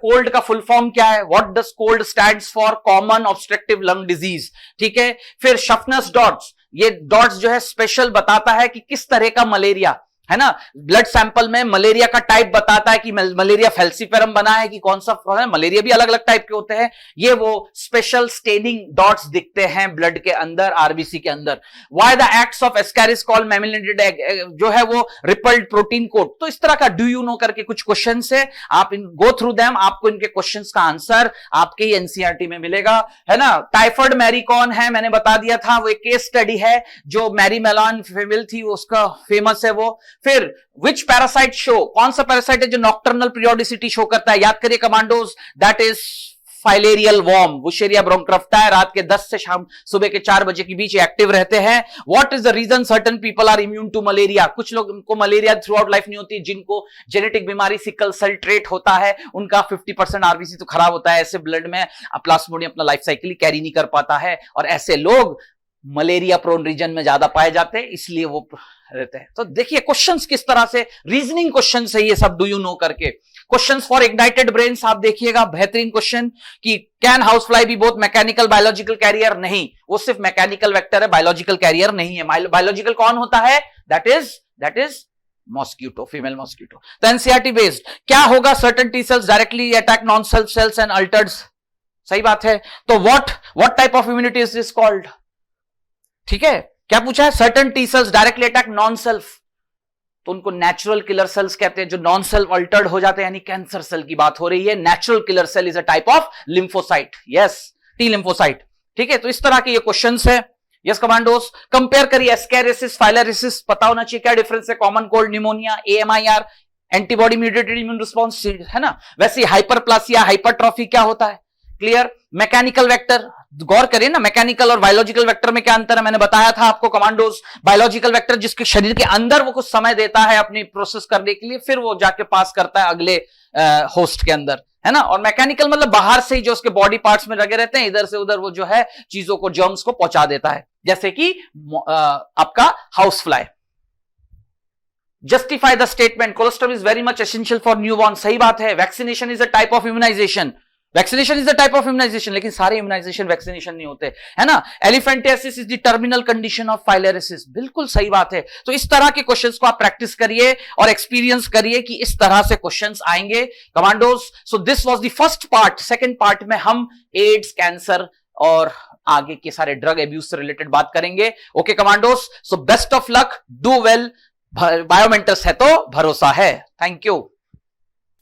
कोल्ड का फुल फॉर्म क्या है? What does cold stands for? Common obstructive lung disease. ठीक है। फिर शफनस डॉट्स, ये डॉट्स जो है स्पेशल बताता है कि किस तरह का मलेरिया है ना। ब्लड सैंपल में मलेरिया का टाइप बताता है कि मलेरिया फेल्सीफेरम बना है कि कौन सा है। मलेरिया भी अलग अलग टाइप के होते हैं। ये वो स्पेशल स्टेनिंग डॉट्स दिखते हैं ब्लड के अंदर, आरबीसी के अंदर। Why the eggs of ascaris called mammillated egg, जो है वो रिपल्ड प्रोटीन कोट। तो इस तरह का डू यू नो करके कुछ क्वेश्चन है, आप गो थ्रू देम, आपको इनके क्वेश्चन का आंसर आपके ही एनसीईआरटी में मिलेगा, है ना। टाइफाइड मैरी कौन है? मैंने बता दिया था, वो एक केस स्टडी है जो मैरी मेलान फीमेल थी, उसका फेमस है वो। फिर विच पैरासाइट शो, कौन सा पैरासाइट है जो नॉक्टर्नल पीरियोडिसिटी शो करता है? याद करिए commandos, that is filarial worm, wuchereria bancrofti है। रात के 10 से सुबह के 4 बजे के बीच एक्टिव रहते हैं। What is the reason certain people are immune to malaria? कुछ लोग को मलेरिया थ्रू आउट लाइफ नहीं होती, जिनको जेनेटिक बीमारी सिकल सेल ट्रेट होता है, उनका 50% आरबीसी तो खराब होता है। ऐसे ब्लड में प्लाज्मोडियम अपना लाइफ साइकिल कैरी नहीं कर पाता है, और ऐसे लोग मलेरिया प्रोन रीजन में ज्यादा पाए जाते हैं, इसलिए वो रहते हैं। तो देखिए क्वेश्चंस किस तरह से, रीजनिंग क्वेश्चन है ये सब, डू यू नो करके। क्वेश्चंस फॉर इग्नाइटेड ब्रेन्स आप देखिएगा, बेहतरीन क्वेश्चन कि can house fly be both mechanical biological carrier? नहीं, वो सिर्फ मैकेनिकल वेक्टर है, बायोलॉजिकल कैरियर नहीं है। बायोलॉजिकल कौन होता है? That is mosquito, female mosquito. तो एनसीईआरटी बेस्ड क्या होगा? Certain T cells directly attack non self cells and altered. सही बात है। तो what type of immunity is this called? ठीक है, क्या पूछा है? Certain T cells directly attack non self, तो उनको नेचुरल किलर सेल्स कहते हैं, जो नॉन सेल्फ अल्टर्ड हो जाते हैं, यानी कैंसर सेल की बात हो रही है। Natural killer cell is a type of lymphocyte, yes, T lymphocyte. ठीक है, तो इस तरह के ये क्वेश्चंस है। यस कमांडोस, कंपेयर करिए एस्कैरिसिस, फाइलेरिसिस, पता होना चाहिए क्या डिफरेंस है। Common cold, pneumonia, AMIR, antibody mediated immune response, है ना। वैसे हाइपरप्लासिया, हाइपरट्रॉफी क्या होता है? क्लियर। मैकेनिकल वेक्टर, गौर करिए ना, मैकेनिकल और बायोलॉजिकल वेक्टर में क्या अंतर है? मैंने बताया था आपको कमांडोज। बायोलॉजिकल वेक्टर जिसके शरीर के अंदर वो कुछ समय देता है अपनी प्रोसेस करने के लिए, फिर वो जाके पास करता है अगले होस्ट के अंदर, है ना। और मैकेनिकल मतलब बाहर से ही जो उसके बॉडी पार्ट्स में लगे रहते हैं, इधर से उधर वो जो है चीजों को, जर्म्स को पहुंचा देता है, जैसे कि आपका house fly. Justify the statement, colostrum is very much essential for newborn. सही बात है। Vaccination is a type of immunisation, vaccination is a type of immunisation, लेकिन सारे इम्यूनाइजेशन वैक्सीनेशन नहीं होते, है ना। Elephantiasis is the terminal condition of filariasis, बिल्कुल सही बात है। तो इस तरह के क्वेश्चंस को आप प्रैक्टिस करिए और एक्सपीरियंस करिए कि इस तरह से क्वेश्चंस आएंगे commandos. So this was the first part. Second part में हम एड्स, कैंसर और आगे के सारे ड्रग एब्यूज से रिलेटेड बात करेंगे। Okay commandos, so best of luck, do well. Biomentors है तो भरोसा है। Thank you.